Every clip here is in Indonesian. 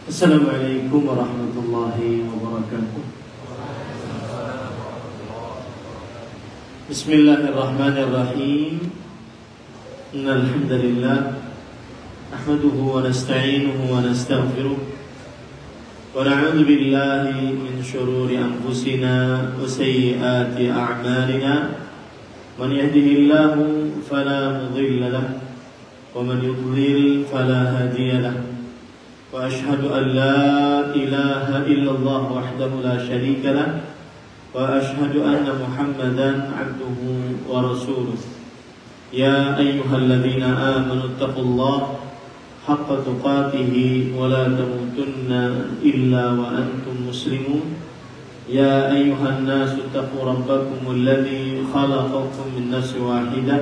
Assalamualaikum warahmatullahi wabarakatuh. Bismillahirrahmanirrahim. Innal hamdalillah nahmaduhu wa nasta'inuhu wa nastaghfiruh wa na'udzu billahi min shururi anfusina wa sayyiati a'malina. Man yahdihillahu fala mudilla lahu wa man yudlil fala hadiya lahu. وأشهد أن لا إله إلا الله وحده لا شريك له وأشهد أن محمدا عبده ورسوله. يا أيها الذين آمنوا اتقوا الله حق تقاته ولا تموتن إلا وأنتم مسلمون. يا أيها الناس اتقوا ربكم الذي خلقكم من نفس واحدة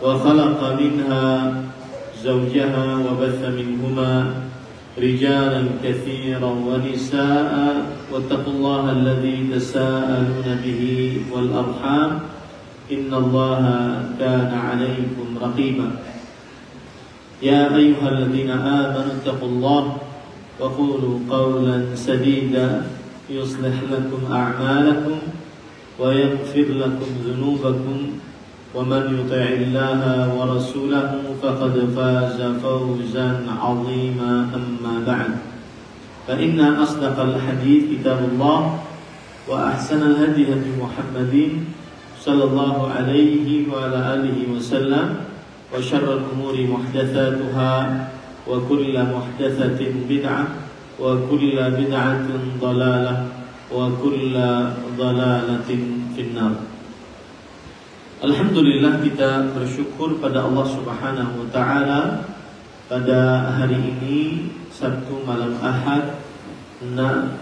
وخلق منها زوجها وبث منهما رجالا كثيرا ونساء واتقوا الله الذي تساءلون به والأرحام إن الله كان عليكم رقيبا. يا أيها الذين آمنوا اتقوا الله وقولوا قولا سديدا يصلح لكم أعمالكم ويغفر لكم ذنوبكم ومن يطع الله ورسوله فقد فاز فوزا عظيما. أما بعد فإن أصدق الحديث كتاب الله وأحسن الهدي هدي محمد صلى الله عليه وعلى آله وسلم وشر الأمور محدثاتها وكل محدثة بدعة وكل بدعة ضلالة وكل ضلالة في النار. Alhamdulillah, kita bersyukur pada Allah Subhanahu wa Ta'ala pada hari ini Sabtu malam Ahad,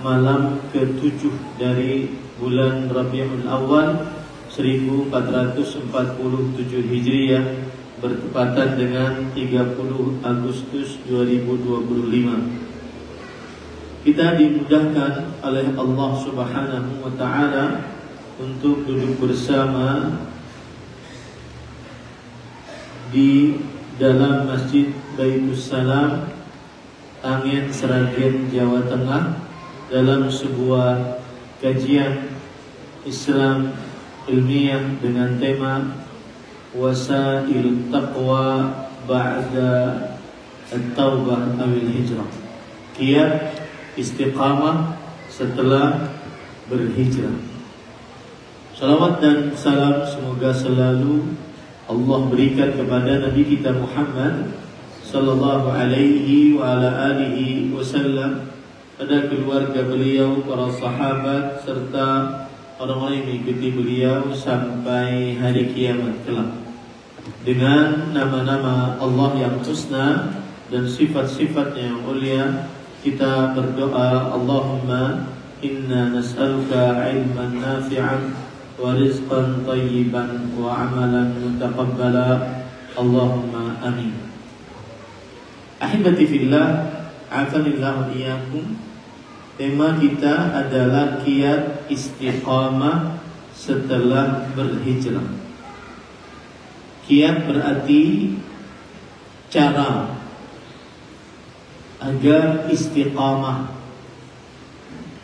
malam ke-7 dari bulan Rabiul Awal 1447 Hijriah, bertepatan dengan 30 Agustus 2025. Kita dimudahkan oleh Allah Subhanahu wa Ta'ala untuk duduk bersama di dalam Masjid Baitus Salam, Angin Seragen, Jawa Tengah, dalam sebuah kajian Islam ilmiah dengan tema Wasail Taqwa Ba'da At-Taubah Awil Hijrah, kiat istiqamah setelah berhijrah. Salawat dan salam semoga selalu Allah berikan kepada Nabi kita Muhammad sallallahu alaihi wa ala alihi wasallam, pada keluarga beliau, para sahabat, serta orang-orang yang mengikuti beliau sampai hari kiamat kelak. Dengan nama-nama Allah yang husna dan sifat-sifatnya yang mulia, kita berdoa, Allahumma inna nas'aluka ilman nafi'an wa rizqan tayyiban wa amalan mutaqabbala. Allahumma amin. Ahibati fillah, afanillahu iyyakum. Tema kita adalah kiat istiqamah setelah berhijrah. Kiat berarti cara agar istiqamah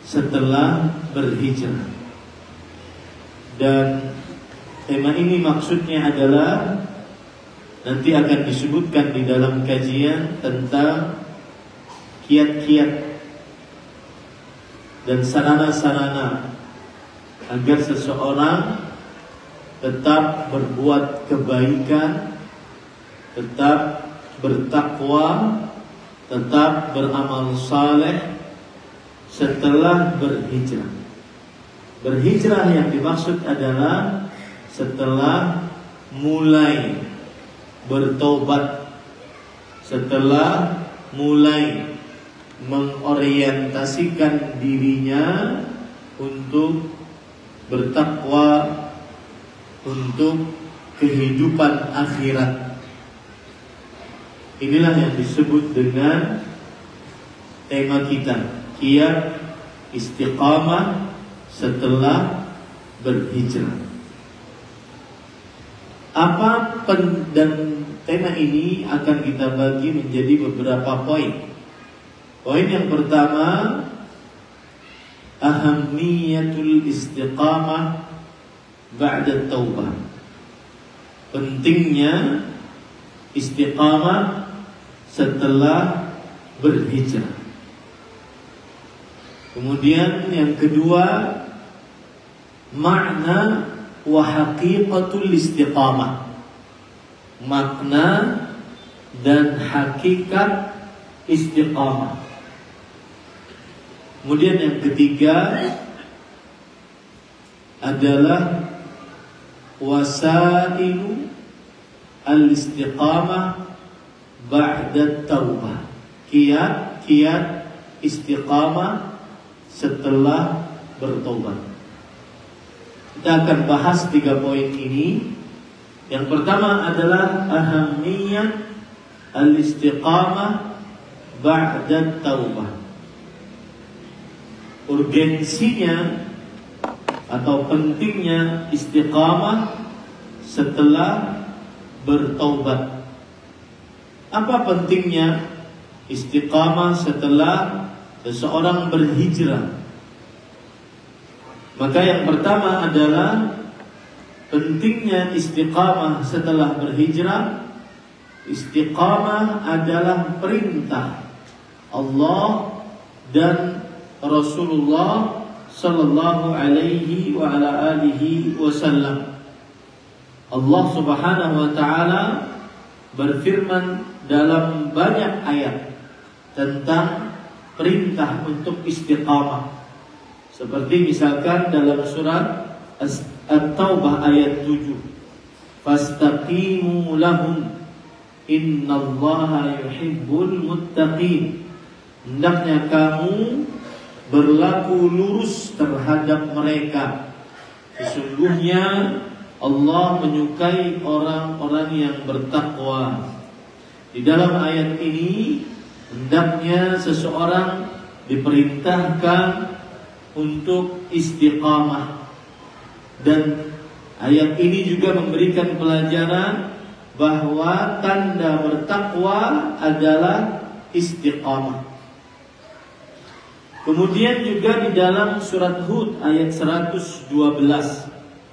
setelah berhijrah. Dan tema ini maksudnya adalah nanti akan disebutkan di dalam kajian tentang kiat-kiat dan sarana-sarana agar seseorang tetap berbuat kebaikan, tetap bertakwa, tetap beramal saleh setelah berhijrah. Berhijrah yang dimaksud adalah setelah mulai bertobat, setelah mulai mengorientasikan dirinya untuk bertakwa, untuk kehidupan akhirat. Inilah yang disebut dengan tema kita, kiat istiqamah setelah berhijrah. Dan tema ini akan kita bagi menjadi beberapa poin. Poin yang pertama, ahammiyatul istiqamah ba'da taubah. Pentingnya istiqamah setelah berhijrah. Kemudian yang kedua, makna wa haqiqatul istiqamah. Makna dan hakikat istiqamah. Kemudian yang ketiga adalah wasailu al-istiqamah ba'da taubah. Kiat istiqamah setelah bertobat. Kita akan bahas 3 poin ini. Yang pertama adalah ahammiyat al-istiqamah ba'da taubah. Urgensinya atau pentingnya istiqamah setelah bertaubat. Apa pentingnya istiqamah setelah seseorang berhijrah? Maka yang pertama adalah pentingnya istiqamah setelah berhijrah. Istiqamah adalah perintah Allah dan Rasulullah sallallahu alaihi wa ala alihi wasallam. Allah Subhanahu wa taala berfirman dalam banyak ayat tentang perintah untuk istiqamah. Seperti misalkan dalam surat At-Taubah ayat 7. Fastaqimu lahum innallaha yuhibbul muttaqin. Hendaknya kamu berlaku lurus terhadap mereka. Sesungguhnya Allah menyukai orang-orang yang bertakwa. Di dalam ayat ini hendaknya seseorang diperintahkan untuk istiqamah. Dan ayat ini juga memberikan pelajaran bahwa tanda bertakwa adalah istiqamah. Kemudian juga di dalam surat Hud ayat 112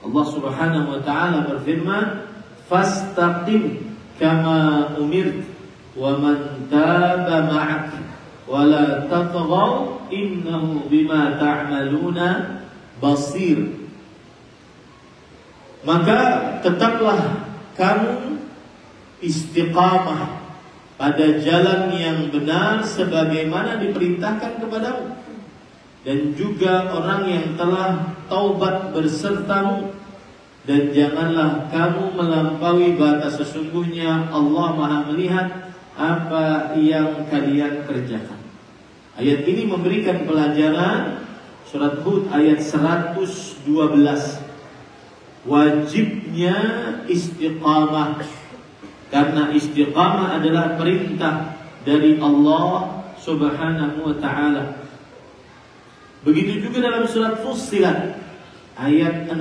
Allah Subhanahu wa taala berfirman, "Fastaqim kama umirt wa man taba ma'ak wa la tatghaw innahu bima ta'maluna basir." Maka tetaplah kamu istiqamah pada jalan yang benar sebagaimana diperintahkan kepadamu, dan juga orang yang telah taubat bersertamu, dan janganlah kamu melampaui batas, sesungguhnya Allah Maha melihat apa yang kalian kerjakan. Ayat ini memberikan pelajaran. Surat Hud ayat 112, wajibnya istiqamah, karena istiqamah adalah perintah dari Allah Subhanahu wa taala. Begitu juga dalam surat Fussilat ayat 6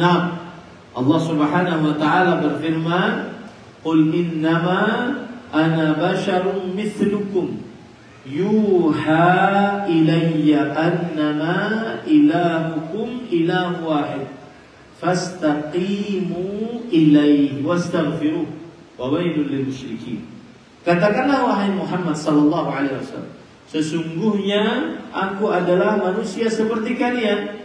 Allah Subhanahu wa taala berfirman, "Qul innama ana basharun mithlukum yuha ilayya annama ilahukum ilahu wahid fastaqimu ilaihi wastaghfiruh wa wailul lil musyrikin." Katakanlah wahai Muhammad sallallahu alaihi wasallam, sesungguhnya aku adalah manusia seperti kalian.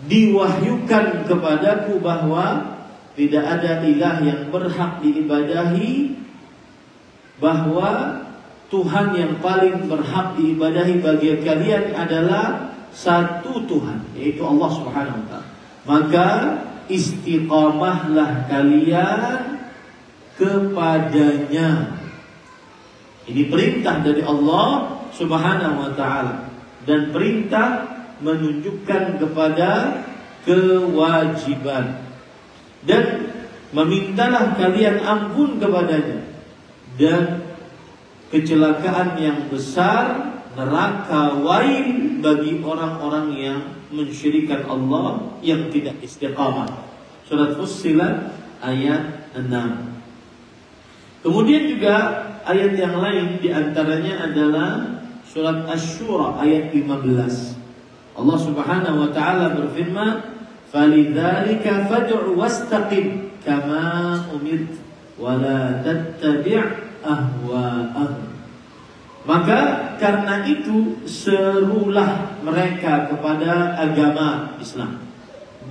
Diwahyukan kepadaku bahwa tidak ada ilah yang berhak diibadahi, bahwa Tuhan yang paling berhak diibadahi bagi kalian adalah satu Tuhan, yaitu Allah Subhanahu wa taala. Maka istiqamahlah kalian kepadanya. Ini perintah dari Allah Subhanahu wa taala, dan perintah menunjukkan kepada kewajiban. Dan memintalah kalian ampun kepadanya, dan kecelakaan yang besar, neraka wail bagi orang-orang yang mensyirikkan Allah, yang tidak istiqamah. Surat Fussilat ayat 6. Kemudian juga ayat yang lain diantaranya adalah surat Asy-Syura ayat 15. Allah Subhanahu wa taala berfirman, "Falidzalika fad'u wastaqim kama umirt wa la tattabi' ahwa'ahum." Maka karena itu serulah mereka kepada agama Islam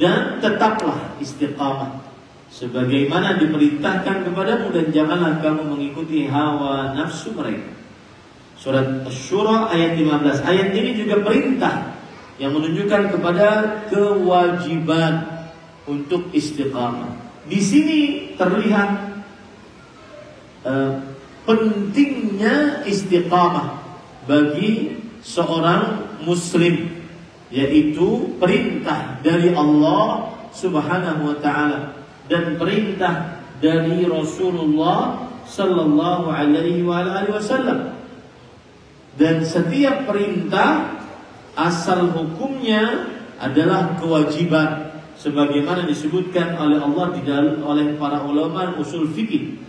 dan tetaplah istiqamah sebagaimana diperintahkan kepadamu, dan janganlah kamu mengikuti hawa nafsu mereka. Surat Asy-Syura ayat 15. Ayat ini juga perintah yang menunjukkan kepada kewajiban untuk istiqamah. Di sini terlihat pentingnya istiqamah bagi seorang muslim, yaitu perintah dari Allah Subhanahu wa taala dan perintah dari Rasulullah sallallahu alaihi wasallam. Dan setiap perintah asal hukumnya adalah kewajiban sebagaimana disebutkan oleh Allah oleh para ulama usul fikih.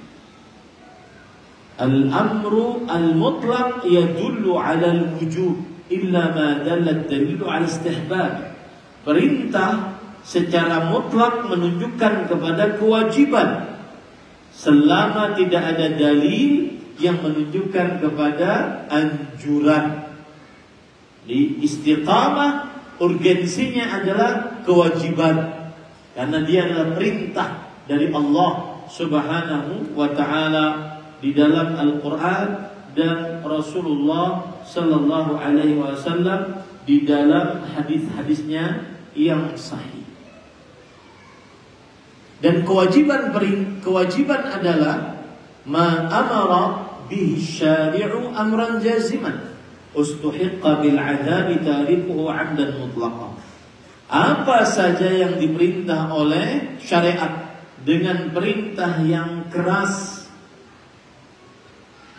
Al-amru al-mutlaq yadullu 'ala al-wujub illa ma dalla ad-dalilu 'ala istihbab. Perintah secara mutlak menunjukkan kepada kewajiban selama tidak ada dalil yang menunjukkan kepada anjuran. Di istiqamah urgensinya adalah kewajiban karena dia adalah perintah dari Allah Subhanahu wa taala di dalam Al-Qur'an dan Rasulullah sallallahu alaihi wasallam di dalam hadis-hadisnya yang sahih. Dan kewajiban adalah ma amara bihi syari'u amran jaziman ustuhiqqa bil 'adzabi tarikuhu 'amdan mutlaqan. Apa saja yang diperintah oleh syariat dengan perintah yang keras,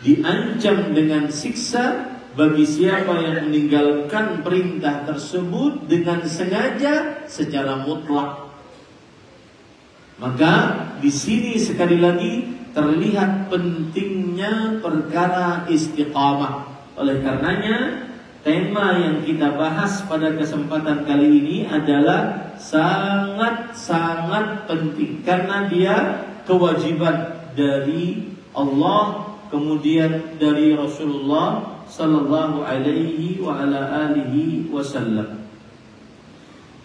diancam dengan siksa bagi siapa yang meninggalkan perintah tersebut dengan sengaja secara mutlak. Maka di sini sekali lagi terlihat pentingnya perkara istiqamah. Oleh karenanya tema yang kita bahas pada kesempatan kali ini adalah sangat-sangat penting karena dia kewajiban dari Allah, kemudian dari Rasulullah sallallahu alaihi wa ala alihi wasallam.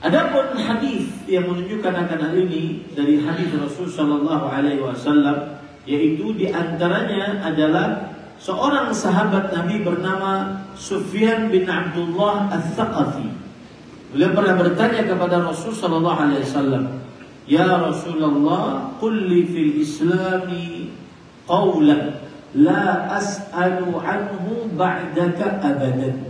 Adapun hadis yang menunjukkan akan hal ini dari hadis Rasul sallallahu alaihi wasallam, yaitu di antaranya adalah seorang sahabat Nabi bernama Sufyan bin Abdullah Al-Thaqafi. Beliau pernah bertanya kepada Rasul sallallahu alaihi wasallam, "Ya Rasulullah, qul li fil Islami qawlan la as'alu anhu ba'daka abadan."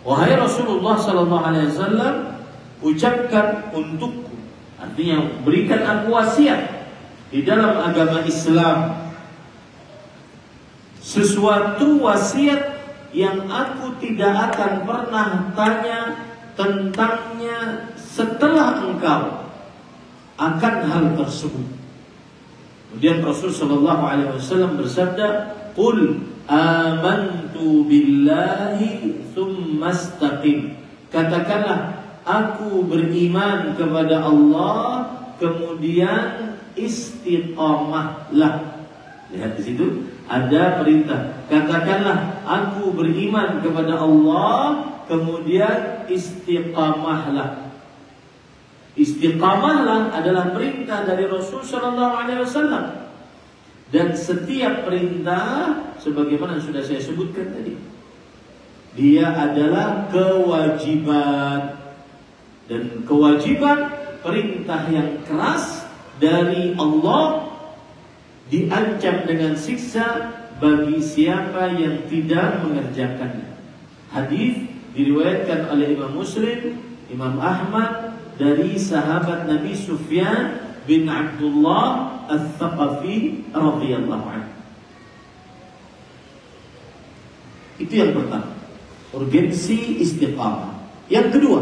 Wahai Rasulullah sallallahu alaihi wasallam, ucapkan untukku, artinya berikan aku wasiat di dalam agama Islam, sesuatu wasiat yang aku tidak akan pernah tanya tentangnya setelah engkau akan hal tersebut. Kemudian Rasul sallallahu alaihi wasallam bersabda, "Qul amantu billahi tsumma istaqim." Katakanlah, aku beriman kepada Allah, kemudian istiqamahlah. Lihat di situ ada perintah. Katakanlah, aku beriman kepada Allah, kemudian istiqamahlah. Istiqamahlah adalah perintah dari Rasul sallallahu alaihi wasallam. Dan setiap perintah sebagaimana sudah saya sebutkan tadi, dia adalah kewajiban. Dan kewajiban perintah yang keras dari Allah diancam dengan siksa bagi siapa yang tidak mengerjakannya. Hadis diriwayatkan oleh Imam Muslim, Imam Ahmad dari sahabat Nabi Sufyan bin Abdullah Al-Thaqafi radhiyallahu anhu. Itu yang pertama, urgensi istiqamah. Yang kedua,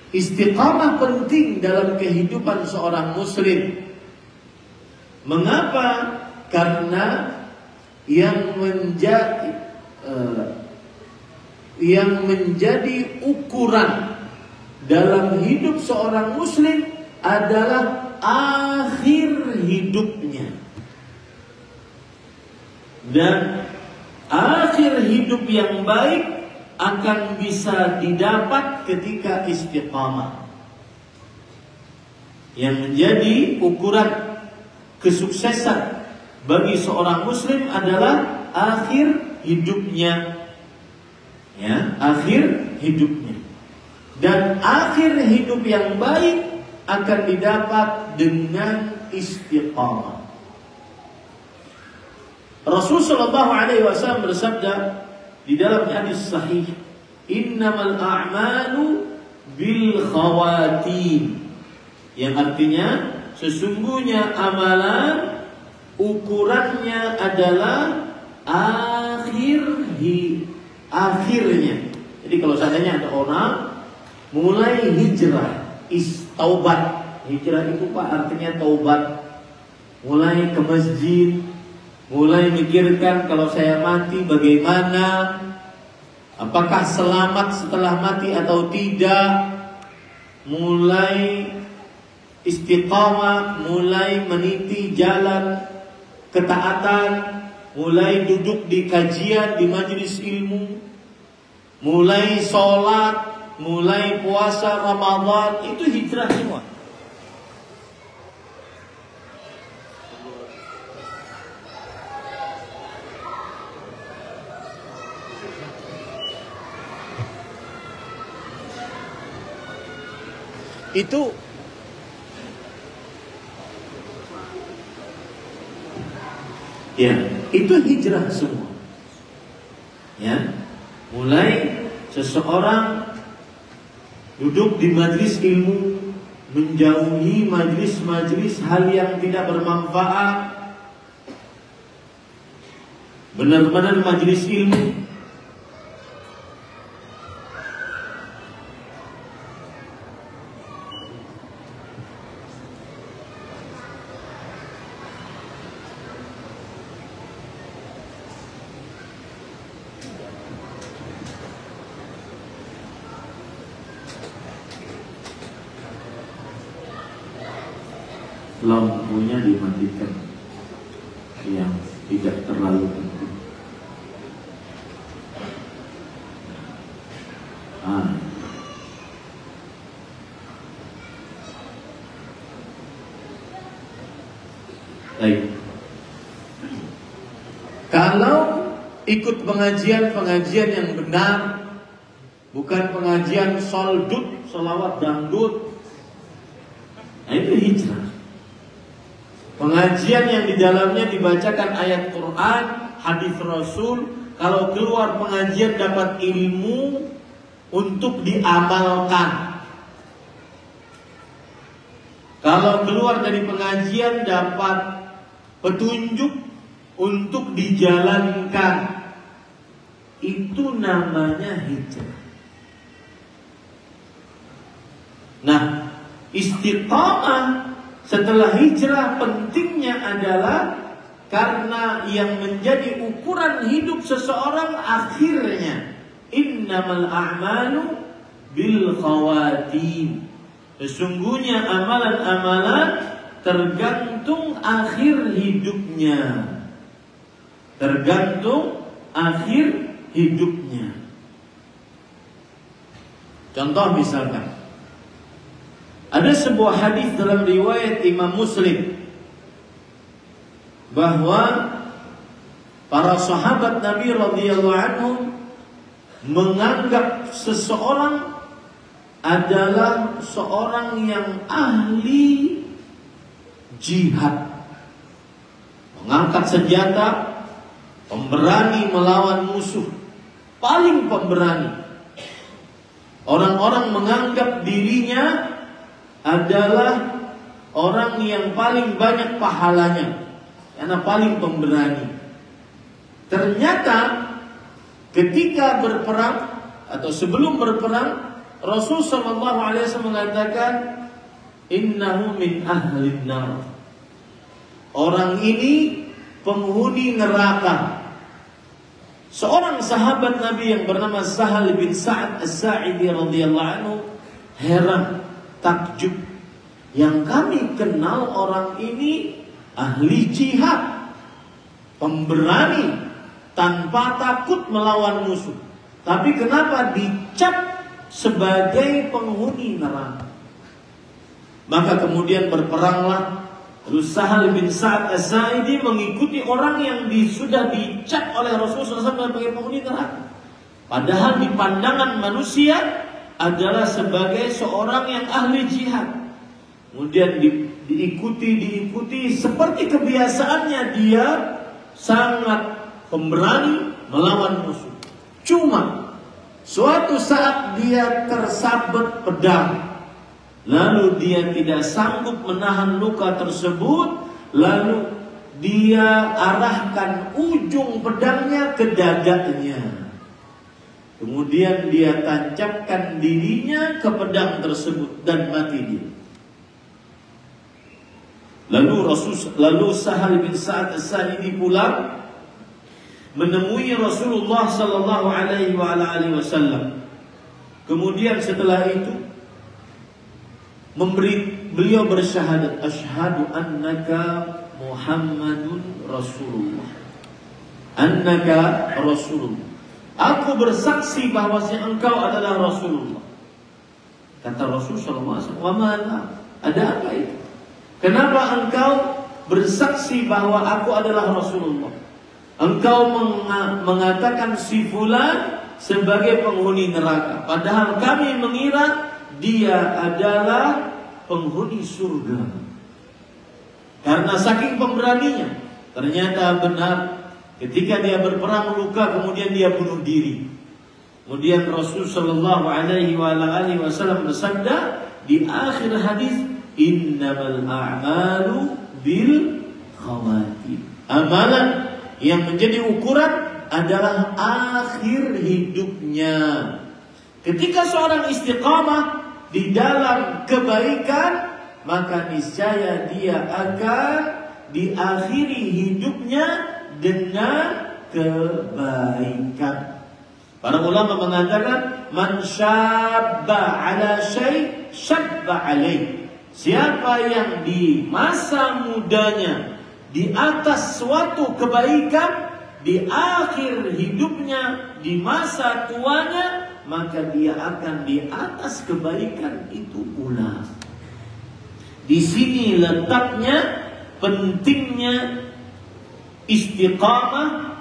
istiqamah penting dalam kehidupan seorang muslim. Mengapa karena yang menjadi ukuran dalam hidup seorang muslim adalah akhir hidupnya. Dan akhir hidup yang baik akan bisa didapat ketika istiqamah. Yang menjadi ukuran kesuksesan bagi seorang muslim adalah akhir hidupnya. Ya, akhir hidupnya. Dan akhir hidup yang baik akan didapat dengan istiqamah. Rasul sallallahu alaihi wasallam bersabda di dalam hadis sahih, "Innamal a'malu bil khawatim." Yang artinya sesungguhnya amalan ukurannya adalah akhirnya. Jadi kalau seandainya ada orang mulai hijrah, taubat. Hijrah itu Pak artinya taubat. Mulai ke masjid, mulai mikirkan kalau saya mati bagaimana, apakah selamat setelah mati atau tidak. Mulai istiqamah, mulai meniti jalan ketaatan, mulai duduk di kajian, di majelis ilmu, mulai sholat, mulai puasa Ramadan, itu hijrah semua. Itu hijrah semua. Ya, mulai seseorang duduk di majelis ilmu, menjauhi majelis-majelis hal yang tidak bermanfaat, benar-benar majelis ilmu. Lampunya dimatikan yang tidak terlalu penting. Baik. Kalau ikut pengajian yang benar, bukan pengajian soldut, selawat dangdut, nah itu hijrah. Pengajian yang di dalamnya dibacakan ayat Quran, hadis Rasul. Kalau keluar pengajian dapat ilmu untuk diamalkan. Kalau keluar dari pengajian dapat petunjuk untuk dijalankan. Itu namanya hijrah. Nah, istiqamah setelah hijrah pentingnya adalah karena yang menjadi ukuran hidup seseorang akhirnya. Innamal a'malu bil khawatim. Sesungguhnya amalan-amalan tergantung akhir hidupnya. Tergantung akhir hidupnya. Contoh misalkan, ada sebuah hadis dalam riwayat Imam Muslim bahwa para sahabat Nabi radhiyallahu anhum menganggap seseorang adalah seorang yang ahli jihad, mengangkat senjata, pemberani melawan musuh, paling pemberani. Orang-orang menganggap dirinya adalah orang yang paling banyak pahalanya karena paling pemberani. Ternyata ketika berperang atau sebelum berperang, Rasul sallallahu alaihi wasallam mengatakan, "Innahu min ahlin nar." Orang ini penghuni neraka. Seorang sahabat Nabi yang bernama Sahal bin Sa'ad As-Sa'idi radhiyallahu anhu heran, takjub. Yang kami kenal orang ini ahli jihad, pemberani, tanpa takut melawan musuh. Tapi kenapa dicap sebagai penghuni neraka? Maka kemudian berperanglah. Lalu Sahal bin Sa'ad As-Sa'idi mengikuti orang yang sudah dicap oleh Rasulullah SAW sebagai penghuni neraka. Padahal di pandangan manusia adalah sebagai seorang yang ahli jihad. Kemudian diikuti seperti kebiasaannya, dia sangat pemberani melawan musuh. Cuma suatu saat dia tersabet pedang. Lalu dia tidak sanggup menahan luka tersebut. Lalu dia arahkan ujung pedangnya ke dadanya. Kemudian dia tancapkan dirinya ke pedang tersebut dan mati dia. Lalu Sahal bin Sa'ad As-Sa'idi pulang menemui Rasulullah sallallahu alaihi wasallam. Kemudian setelah itu beliau bersyahadat, asyhadu annaka Muhammadun Rasulullah. Annaka Rasulullah. Aku bersaksi bahwasanya engkau adalah Rasulullah. Kata Rasulullah SAW, wa mana? Ada apa itu? Kenapa engkau bersaksi bahwa aku adalah Rasulullah? Engkau mengatakan si fulan sebagai penghuni neraka, padahal kami mengira dia adalah penghuni surga. Karena saking pemberaninya, ternyata benar. Ketika dia berperang luka, kemudian dia bunuh diri. Kemudian Rasul sallallahu alaihi wasallam bersabda di akhir hadis, innamal a'malu bil khawatim. Amalan yang menjadi ukuran adalah akhir hidupnya. Ketika seorang istiqamah di dalam kebaikan, maka niscaya dia akan diakhiri hidupnya dengan kebaikan. Para ulama mengatakan, man syabba ala syai' syabba alaih. Siapa yang di masa mudanya di atas suatu kebaikan, di akhir hidupnya, di masa tuanya, maka dia akan di atas kebaikan itu pula. Di sini letaknya pentingnya istiqamah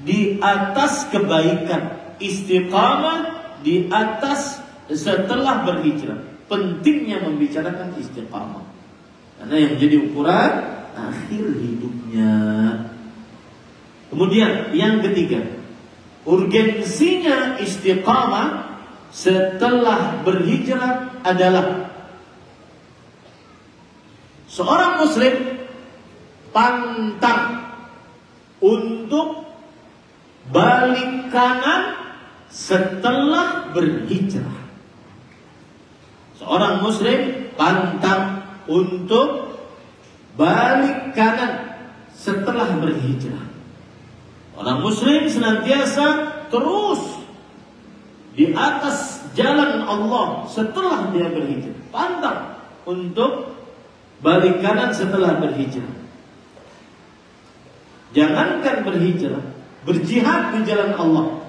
di atas kebaikan, istiqamah di atas setelah berhijrah. Pentingnya membicarakan istiqamah, karena yang jadi ukuran akhir hidupnya. Kemudian yang ketiga, urgensinya istiqamah setelah berhijrah adalah seorang muslim pantang untuk balik kanan setelah berhijrah. Seorang muslim pantang untuk balik kanan setelah berhijrah. Orang muslim senantiasa terus di atas jalan Allah setelah dia berhijrah. Pantang untuk balik kanan setelah berhijrah. Jangankan berhijrah, berjihad di jalan Allah.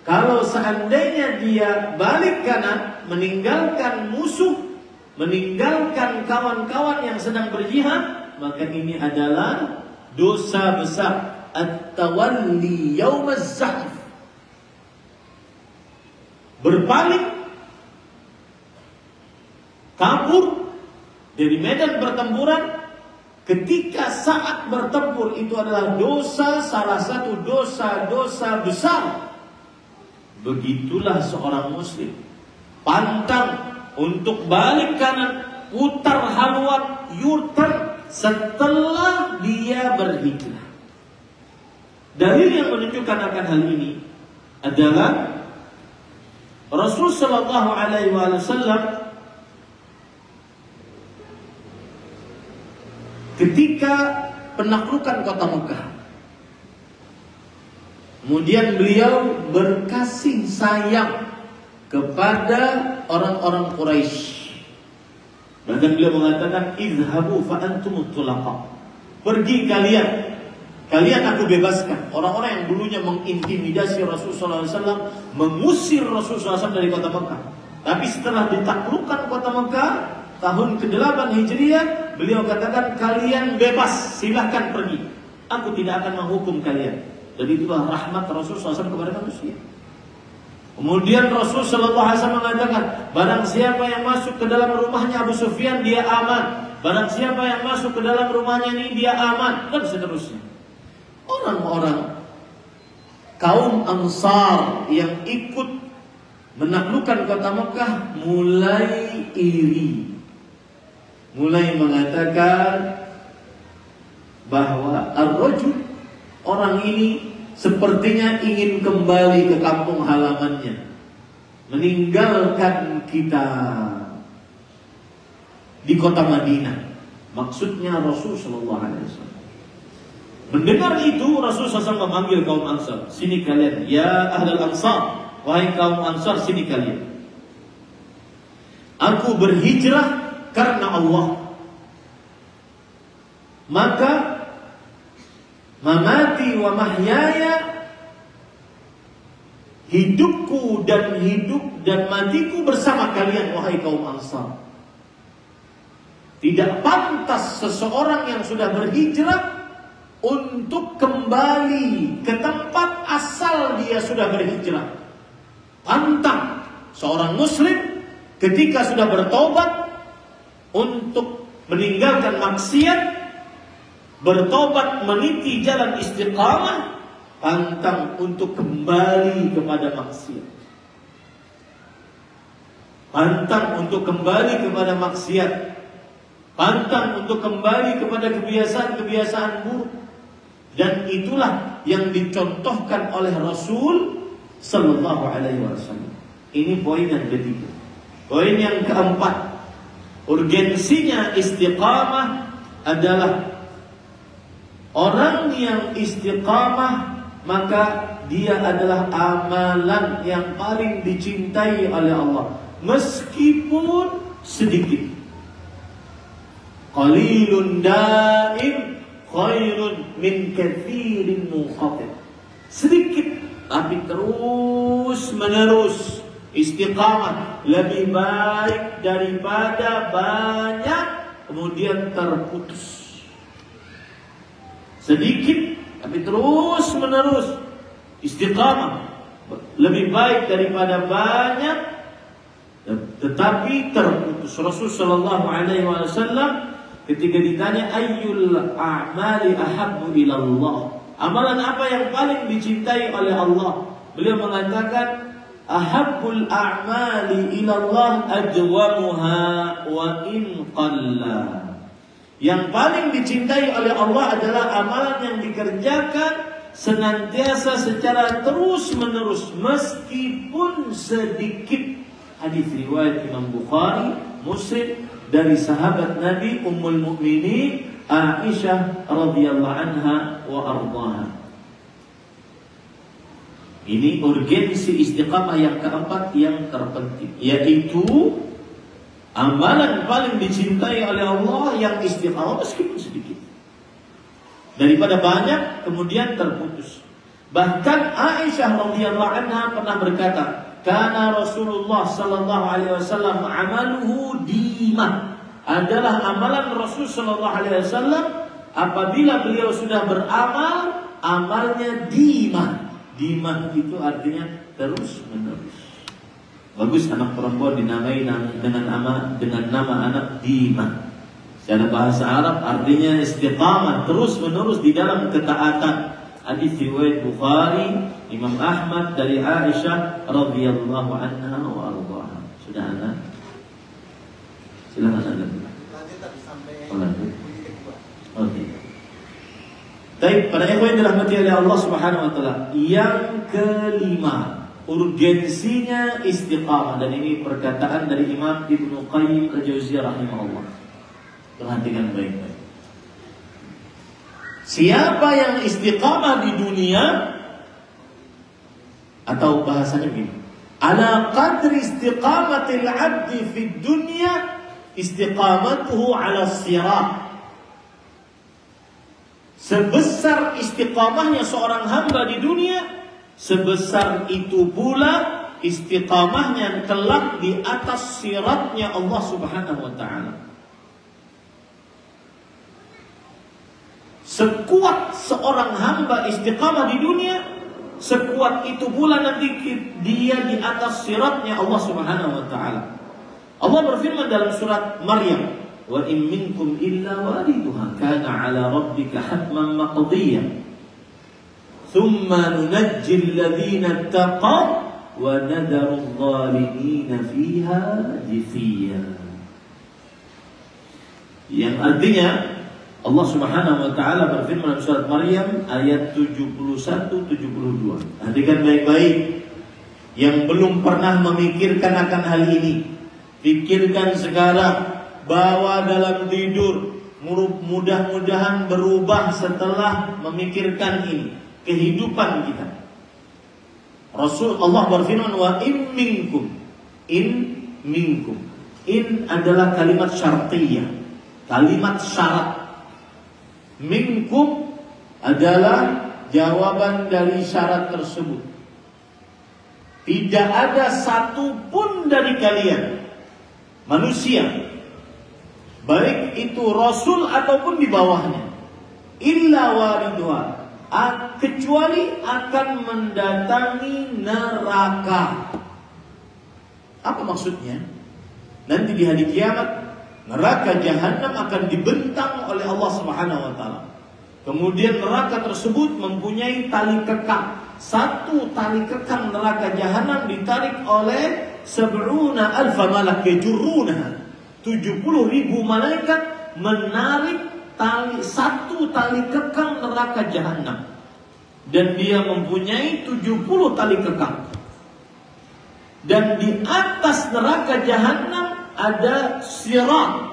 Kalau seandainya dia balik kanan, meninggalkan musuh, meninggalkan kawan-kawan yang sedang berjihad, maka ini adalah dosa besar. At-tawalli yaumaz zahf. Berpaling, kabur dari medan pertempuran ketika saat bertempur, itu adalah dosa, salah satu dosa-dosa besar. Begitulah seorang muslim pantang untuk balik kanan, putar haluan, U-turn setelah dia berhijrah. Dalil yang menunjukkan akan hal ini adalah Rasul sallallahu alaihi wasallam ketika penaklukan kota Mekah. Kemudian beliau berkasih sayang kepada orang-orang Quraisy. Bahkan beliau mengatakan, "Idhabu fa antumut tulaqa." Pergi kalian, kalian aku bebaskan. Orang-orang yang dulunya mengintimidasi Rasulullah SAW, mengusir Rasulullah SAW dari kota Mekah. Tapi setelah ditaklukkan kota Mekah tahun ke-8 Hijriah, beliau katakan, kalian bebas, silahkan pergi. Aku tidak akan menghukum kalian. Dan itulah rahmat Rasulullah SAW kepada manusia. Kemudian Rasulullah SAW mengatakan, barang siapa yang masuk ke dalam rumahnya Abu Sufyan, dia aman. Barang siapa yang masuk ke dalam rumahnya ini, dia aman. Dan seterusnya. Orang-orang kaum Ansar yang ikut menaklukkan kota Mekah mulai iri. Mulai mengatakan bahwa ar-rajul, orang ini sepertinya ingin kembali ke kampung halamannya, meninggalkan kita di kota Madinah. Maksudnya Rasul sallallahu alaihi wasallam. Mendengar itu Rasul SAW memanggil kaum Ansar, sini kalian, ya ahlul Ansar, wahai kaum Ansar, sini kalian. Aku berhijrah karena Allah. Maka mamati wa mahyaya, hidupku dan matiku bersama kalian, wahai kaum Ansar. Tidak pantas seseorang yang sudah berhijrah untuk kembali ke tempat asal dia sudah berhijrah. Pantang seorang muslim ketika sudah bertobat untuk meninggalkan maksiat, bertobat meniti jalan istiqamah, pantang untuk kembali kepada maksiat. Pantang untuk kembali kepada maksiat. Pantang untuk kembali kepada kebiasaan-kebiasaan buruk. Dan itulah yang dicontohkan oleh Rasul sallallahu alaihi wasallam. Ini poin yang ketiga. Poin yang keempat, urgensinya istiqamah adalah orang yang istiqamah, maka dia adalah amalan yang paling dicintai oleh Allah, meskipun sedikit. Qalilun daim khairun min katsirin munqati'. Sedikit tapi terus menerus istiqamah lebih baik daripada banyak kemudian terputus. Sedikit tapi terus menerus istiqamah lebih baik daripada banyak tetapi terputus. Rasul sallallahu alaihi wasallam ketika ditanya ayyul a'mali ahabbu ila Allah, amalan apa yang paling dicintai oleh Allah, beliau mengatakan ahabbul a'mali ila Allah adwamuha wa in qalla. Yang paling dicintai oleh Allah adalah amalan yang dikerjakan senantiasa secara terus menerus meskipun sedikit. Hadis riwayat Imam Bukhari, Muslim dari sahabat Nabi Ummul Mukminin Aisyah radhiyallahu anha wa ardhaha. Ini urgensi istiqamah yang keempat yang terpenting, yaitu amalan paling dicintai oleh Allah yang istiqamah meskipun sedikit daripada banyak kemudian terputus. Bahkan Aisyah radhiyallahu anha pernah berkata, karena Rasulullah sallallahu alaihi wasallam amaluhu dimah, adalah amalan Rasul sallallahu alaihi wasallam apabila beliau sudah beramal, amalnya dimah. Dimah itu artinya terus menerus. Bagus anak perempuan dinamai dengan nama anak dimah. Secara bahasa Arab artinya istiqamah, terus menerus di dalam ketaatan. Hadis riwayat Bukhari, Imam Ahmad dari Aisyah radhiyallahu anha wa ardhaha. Sudah ada? Silakan Anda. Lanjut. Oke. Baik, para ikhwan yang dirahmati oleh Allah Subhanahu wa taala, yang kelima, urgensinya istiqamah, dan ini perkataan dari Imam Ibnu Qayyim Al-Jauziyah rahimahullah. Perhatikan baik-baik. Siapa yang istiqamah di dunia, atau bahasanya begini, ala qadri istiqamatil abdi fid dunya istiqamatuhu ala sirat. Sebesar istiqamahnya seorang hamba di dunia, sebesar itu pula istiqamahnya kelak di atas siratnya Allah Subhanahu wa ta'ala. Sekuat seorang hamba istiqamah di dunia, sekuat itu pula nanti dia di atas siratnya Allah Subhanahu wa ta'ala. Allah berfirman dalam surat Maryam, wa in minkum illa wariduha kana 'ala rabbika hatman maqdiyan thumma nunajji alladhina ittaqaw wa nadharu adh-dhalimina fiha jithiya. Yang artinya Allah Subhanahu wa ta'ala berfirman dalam surat Maryam ayat 71-72. Perhatikan baik-baik. Yang belum pernah memikirkan akan hal ini, pikirkan sekarang. Bahwa dalam tidur mudah-mudahan berubah setelah memikirkan ini, kehidupan kita. Rasul Allah berfirman, wa in minkum. In adalah kalimat syartiyah, kalimat syarat. Minkum adalah jawaban dari syarat tersebut. Tidak ada satupun dari kalian manusia, baik itu Rasul ataupun di bawahnya, illa wariduha, kecuali akan mendatangi neraka. Apa maksudnya? Nanti di hari kiamat neraka jahanam akan dibentang oleh Allah Subhanahu wa ta'ala. Kemudian neraka tersebut mempunyai tali kekang. Satu tali kekang neraka jahanam ditarik oleh 70,000 malak yajurrunaha. 70.000 malaikat menarik satu tali kekang neraka jahanam, dan dia mempunyai 70 tali kekang. Dan di atas neraka jahanam ada sirat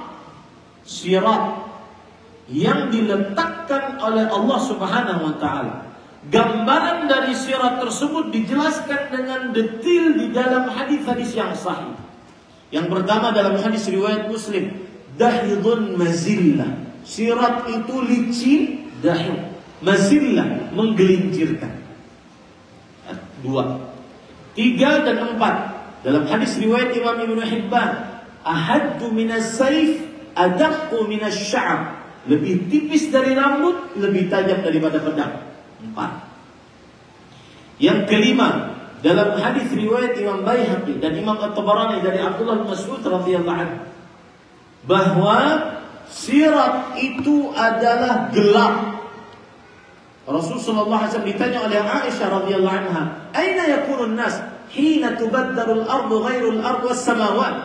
yang diletakkan oleh Allah Subhanahu wa ta'ala. Gambaran dari sirat tersebut dijelaskan dengan detail di dalam hadis-hadis yang sahih. Yang pertama dalam hadis riwayat Muslim, dahidun mazillah. Sirat itu licin, dahid. Mazillah, menggelincirkan. 2, 3 dan 4. Dalam hadis riwayat Imam Ibnu Hibban, ahaddu minas saif, adaqqu minas sya'ab. Lebih tipis dari rambut, lebih tajam daripada pedang. 4. Yang kelima, dalam hadis riwayat Imam Baihaqi dan Imam At-Tabarani dari Abdullah bin Mas'ud radhiyallahu anhu, bahwa sirat itu adalah gelap. Rasul sallallahu alaihi wasallam ditanya oleh Aisyah radhiyallahu anha, "Aina yakunu an-nas hina tubaddalu al-ardu ghairu al-ardu was-samawat?"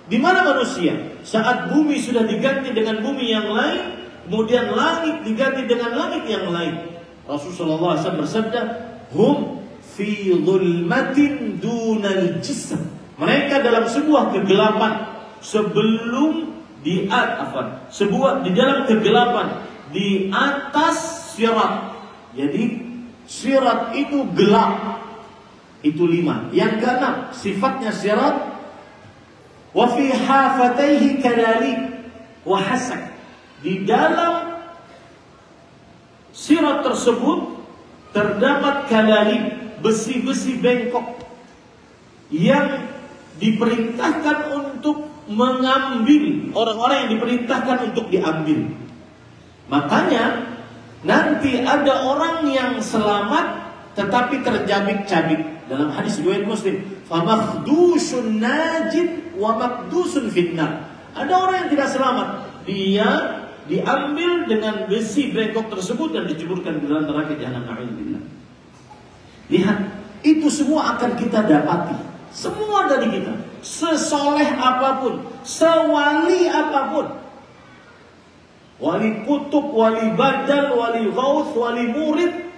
Di mana manusia saat bumi sudah diganti dengan bumi yang lain, kemudian langit diganti dengan langit yang lain? Rasul sallallahu alaihi wasallam bersabda, "Hum fi dhulmatin dunal jism." Mereka dalam sebuah kegelapan sebelum di dalam kegelapan di atas sirat. Jadi sirat itu gelap. Itu 5. Yang ke-6, sifatnya sirat, wa fi hafataihi kadalik wa hasak. Di dalam sirat tersebut terdapat kadalik, besi-besi bengkok yang diperintahkan untuk mengambil, orang-orang yang diperintahkan untuk diambil. Makanya nanti ada orang yang selamat tetapi tercabik-cabik. Dalam hadis riwayat Muslim, famakdusun najid wa makdusun finnar. Ada orang yang tidak selamat, dia diambil dengan besi bengkok tersebut dan diceburkan ke dalam neraka jahanam. Na'udzubillah. Lihat, itu semua akan kita dapati. Semua dari kita, sesoleh apapun, sewali apapun, wali kutub, wali badal, wali ghaus, wali murid,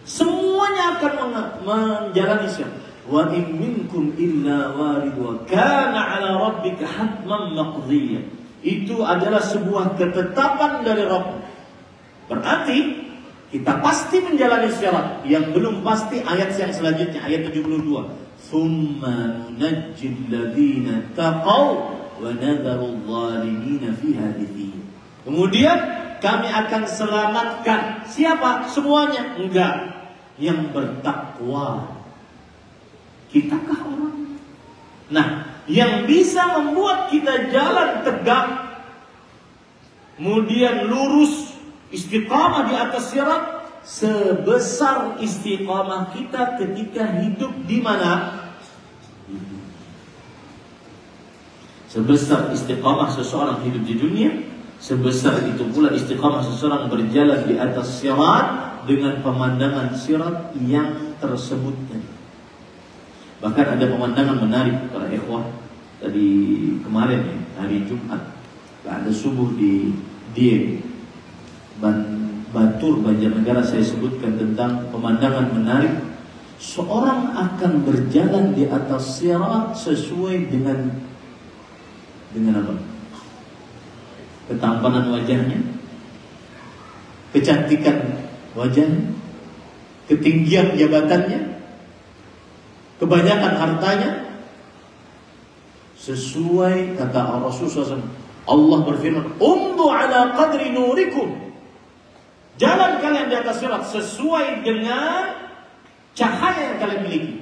semuanya akan menjalani syiar. Wa in minkum illa waridha kana 'ala rabbika hatman maqdiyya. Itu adalah sebuah ketetapan dari Rabb. Berarti kita pasti menjalani syarat. Yang belum pasti ayat yang selanjutnya, ayat 72. Tsumma nunajjil ladzina taqaw wa nadharu adh-dhalimina fiha jithiya. Kemudian kami akan selamatkan siapa? Semuanya? Enggak. Yang bertakwa. Kitakah orang? Nah, yang bisa membuat kita jalan tegak, kemudian lurus, istiqamah di atas sirat, sebesar istiqamah kita ketika hidup di mana? Sebesar istiqamah seseorang hidup di dunia, sebesar itu pula istiqamah seseorang berjalan di atas sirat dengan pemandangan sirat yang tersebut tadi. Bahkan ada pemandangan menarik para ikhwah tadi kemarin ya, hari Jumat, ada subuh di Dieng, Batur, Banjarnegara, saya sebutkan tentang pemandangan menarik. Seorang akan berjalan di atas sirat sesuai dengan apa? Ketampanan wajahnya, kecantikan wajahnya, ketinggian jabatannya, kebanyakan hartanya, sesuai kata Rasulullah SAW. Allah berfirman, "Umdu ala qadri nurikum." Jalan kalian di atas sirat sesuai dengan cahaya yang kalian miliki.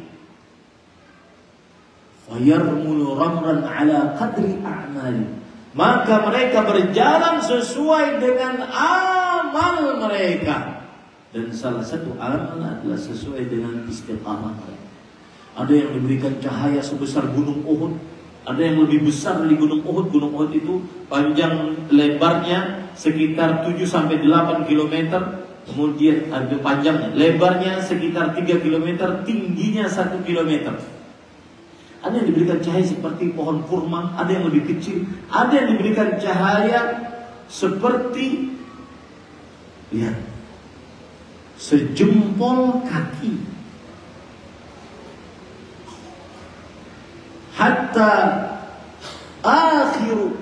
Fayarmulu ramran ala qadri a'mali. Maka mereka berjalan sesuai dengan amal mereka. Dan salah satu amal adalah sesuai dengan istiqamah mereka. Ada yang diberikan cahaya sebesar gunung Uhud. Ada yang lebih besar dari gunung Uhud. Gunung Uhud itu panjang lebarnya sekitar 7-8 km. Kemudian ada panjangnya, lebarnya sekitar 3 km, tingginya 1 km. Ada yang diberikan cahaya seperti pohon kurma, ada yang lebih kecil. Ada yang diberikan cahaya seperti, lihat, sejempol kaki. Hatta akhiru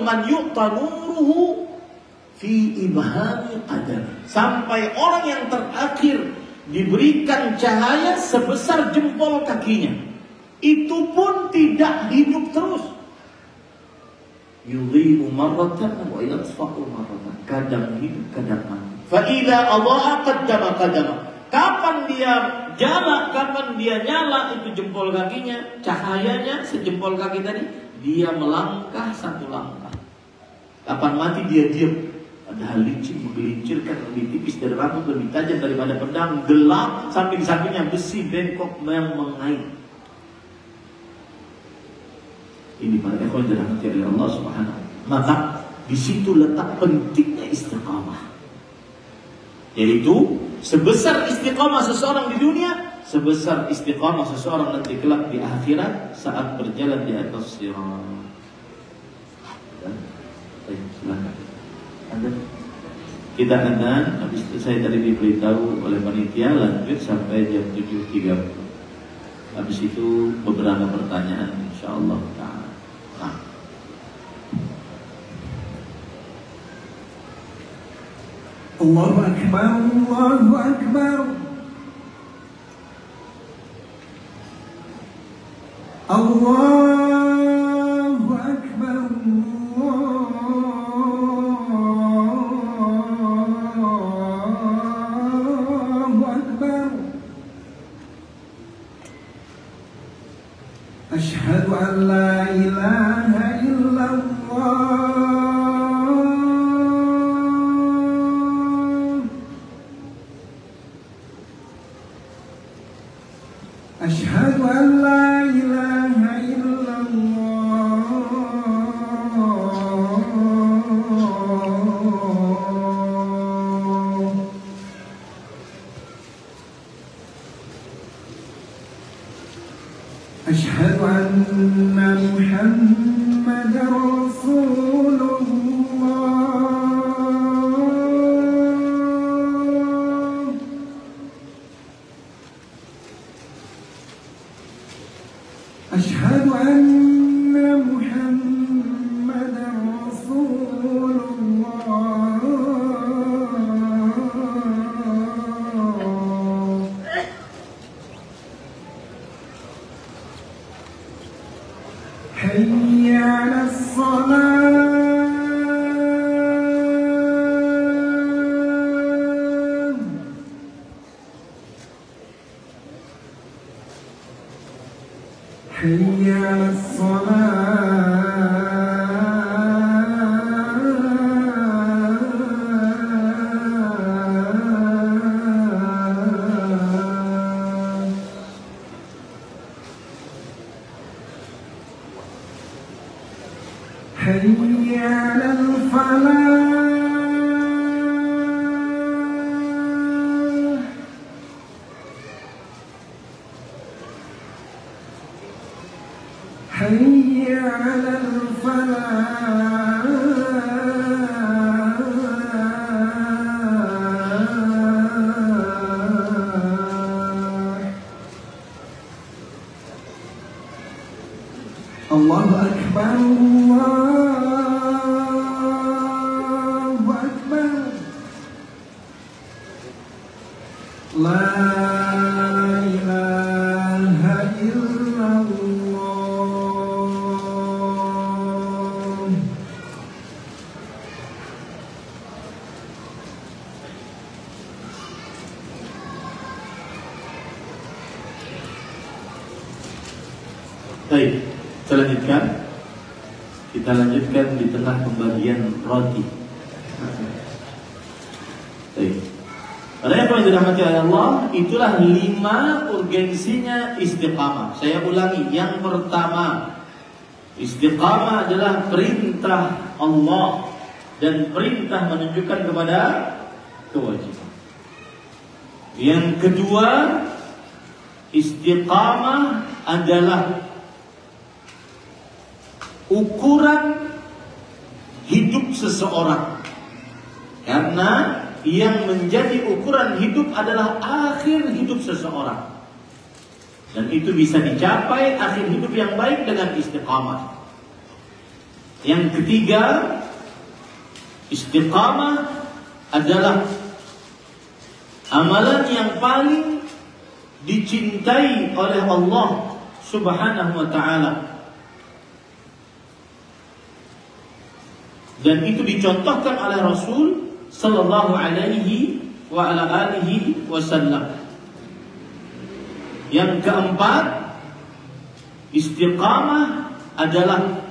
man yu'ta nuruhu fi ibhami qadam. Sampai orang yang terakhir diberikan cahaya sebesar jempol kakinya. Itu pun tidak hidup terus. Yudhi'u marratan wa yatfa'u marratan. Kadang hidup, kadang mati. Fa idza adha'a qaddama qadama. Kapan dia nyala itu jempol kakinya, cahayanya sejempol kaki tadi, dia melangkah satu langkah. Kapan mati dia diam. Padahal licin, menggelincirkan, lebih tipis dari rambut, lebih tajam daripada pedang, gelap, samping-sampingnya besi bengkok yang mengait. Ini para ikhwan dirahmati oleh Allah Subhanahu wa ta'ala. Maka di situ letak pentingnya istiqamah. Yaitu sebesar istiqamah seseorang di dunia, sebesar istiqamah seseorang nanti kelak di akhirat saat berjalan di atas sirat. Silakan. Kita akan, habis itu saya tadi diberitahu oleh panitia lanjut sampai jam 7.30. Habis itu beberapa pertanyaan insyaallah ta'ala. Nah. Allahu Akbar, Allahu Akbar. Allahu Akbar. Allahu Akbar. Asyhadu an la ilaha illallah. أشهد أن لا إله إلا La ilaha illallah. Baik, kita lanjutkan di tengah pembagian roti. Baik. Pada yang dirahmati oleh Allah, itulah 5 urgensinya istiqamah. Saya ulangi, yang pertama, istiqamah adalah perintah Allah dan perintah menunjukkan kepada kewajiban. Yang kedua, istiqamah adalah ukuran hidup seseorang, karena yang menjadi ukuran hidup adalah akhir hidup seseorang, dan itu bisa dicapai akhir hidup yang baik dengan istiqamah. Yang ketiga, istiqamah adalah amalan yang paling dicintai oleh Allah Subhanahu wa ta'ala, dan itu dicontohkan oleh Rasul sallallahu alaihi wa ala alihi wasallam. Yang keempat, istiqamah adalah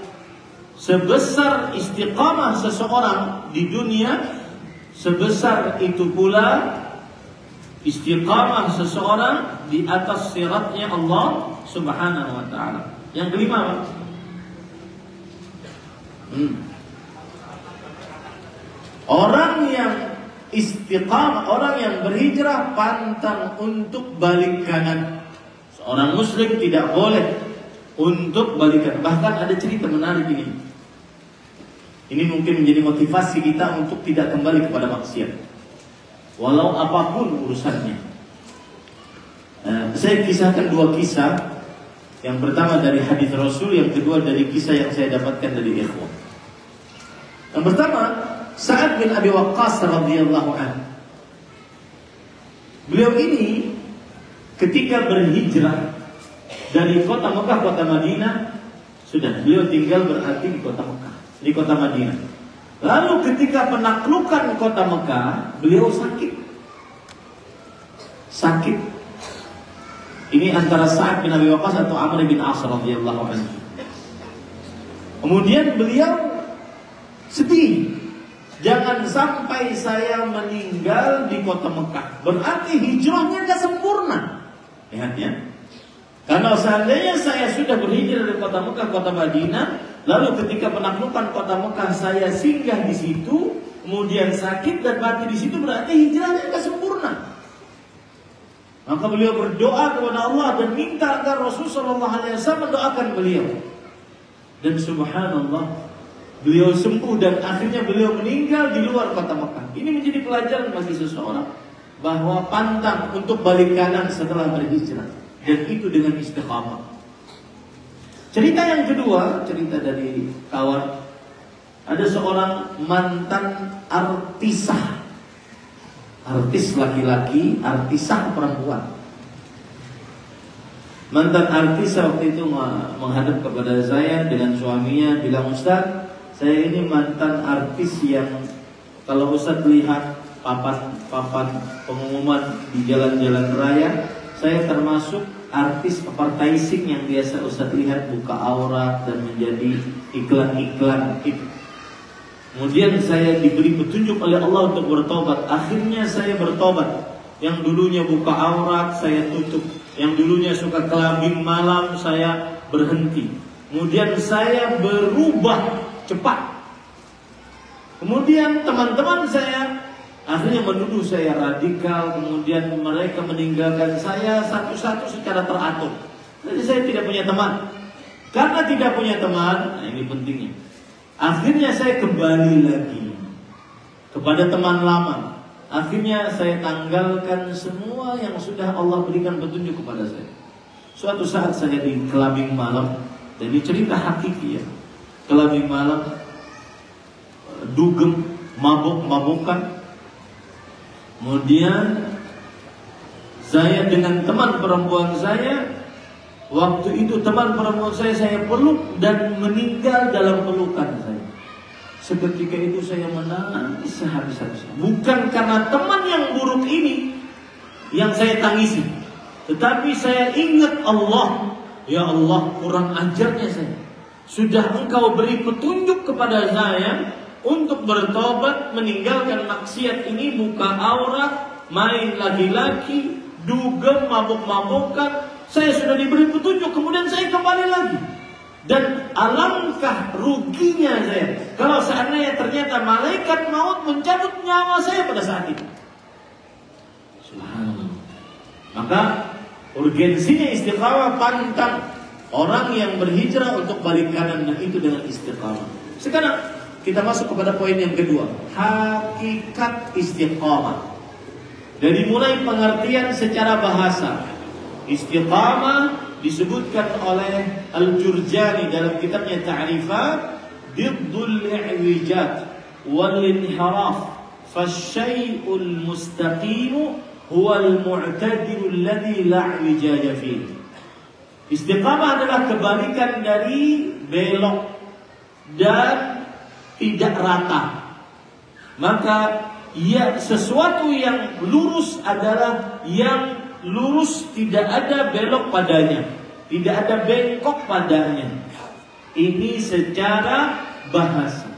sebesar istiqamah seseorang di dunia, sebesar itu pula istiqamah seseorang di atas siratnya Allah Subhanahu wa ta'ala. Yang kelima, orang yang istiqamah, orang yang berhijrah pantang untuk balik kanan. Seorang muslim tidak boleh untuk balik kanan. Bahkan ada cerita menarik ini. Ini mungkin menjadi motivasi kita untuk tidak kembali kepada maksiat, walau apapun urusannya. Saya kisahkan 2 kisah. Yang pertama dari hadis Rasul, yang kedua dari kisah yang saya dapatkan dari ikhwan. Yang pertama, Sa'ad bin Abi Waqqas radhiyallahu anhu. Beliau ini ketika berhijrah dari kota Mekah, kota Madinah, sudah beliau tinggal berarti di kota Mekah, di kota Madinah. Lalu ketika penaklukan kota Mekah, beliau sakit. Ini antara Sa'ad bin Abi Waqqas atau Amr bin As radhiyallahu anhu. Kemudian beliau sedih. Jangan sampai saya meninggal di kota Mekah. Berarti hijrahnya tidak sempurna. Lihat ya. Karena seandainya saya sudah berhijrah dari kota Mekah, kota Madinah, lalu ketika penaklukan kota Mekah saya singgah di situ, kemudian sakit dan mati di situ, berarti hijrahnya tidak sempurna. Maka beliau berdoa kepada Allah dan minta agar Rasulullah SAW mendoakan beliau. Dan subhanallah, beliau sembuh dan akhirnya beliau meninggal di luar kota Mekah. Ini menjadi pelajaran bagi seseorang bahwa pantang untuk balik kanan setelah berhijrah, dan itu dengan istiqamah. Cerita yang kedua, cerita dari kawan. Ada seorang mantan artisah, artis laki-laki, artisah perempuan. Mantan artis waktu itu menghadap kepada saya dengan suaminya, bilang, "Ustaz, saya ini mantan artis yang kalau Ustaz lihat papan pengumuman di jalan-jalan raya, saya termasuk artis advertising yang biasa Ustaz lihat, buka aurat dan menjadi iklan-iklan itu. Kemudian saya diberi petunjuk oleh Allah untuk bertobat. Akhirnya saya bertobat. Yang dulunya buka aurat saya tutup, yang dulunya suka kelabing malam saya berhenti. Kemudian saya berubah cepat. Kemudian teman-teman saya akhirnya menuduh saya radikal. Kemudian mereka meninggalkan saya satu-satu secara teratur. Jadi saya tidak punya teman. Karena tidak punya teman, nah ini pentingnya, akhirnya saya kembali lagi kepada teman lama. Akhirnya saya tanggalkan semua yang sudah Allah berikan petunjuk kepada saya. Suatu saat saya di kelabing malam, dan ini cerita hakiki ya. Kelabing malam, dugem, mabuk-mabukan. Kemudian Saya dengan teman perempuan saya, waktu itu teman perempuan saya peluk dan meninggal dalam pelukan saya. Seketika itu saya menangis sehabis-habisnya. Bukan karena teman yang buruk ini yang saya tangisi, tetapi saya ingat Allah. Ya Allah, kurang ajarnya saya. Sudah Engkau beri petunjuk kepada saya untuk bertobat, meninggalkan maksiat ini, buka aurat, main laki-laki, dugem, mabuk-mabukan. Saya sudah diberi petunjuk, kemudian saya kembali lagi. Dan alangkah ruginya saya kalau seandainya ternyata malaikat maut mencabut nyawa saya pada saat itu. Subhanallah. Maka urgensinya istiqamah, pantang orang yang berhijrah untuk balik kanan, dan itu dengan istiqamah. Sekarang kita masuk kepada poin yang kedua, hakikat istiqamah. Dari mulai pengertian secara bahasa, istiqamah disebutkan oleh Al-Jurjani dalam kitabnya Ta'rifat, diddul i'wijat wal inhiraf fasyai'ul mustaqim huwal mu'tadil alladhi la i'wijaja fihi. Istiqamah adalah kebalikan dari belok dan tidak rata. Maka ya, sesuatu yang lurus adalah yang lurus, tidak ada belok padanya, tidak ada bengkok padanya. Ini secara bahasa.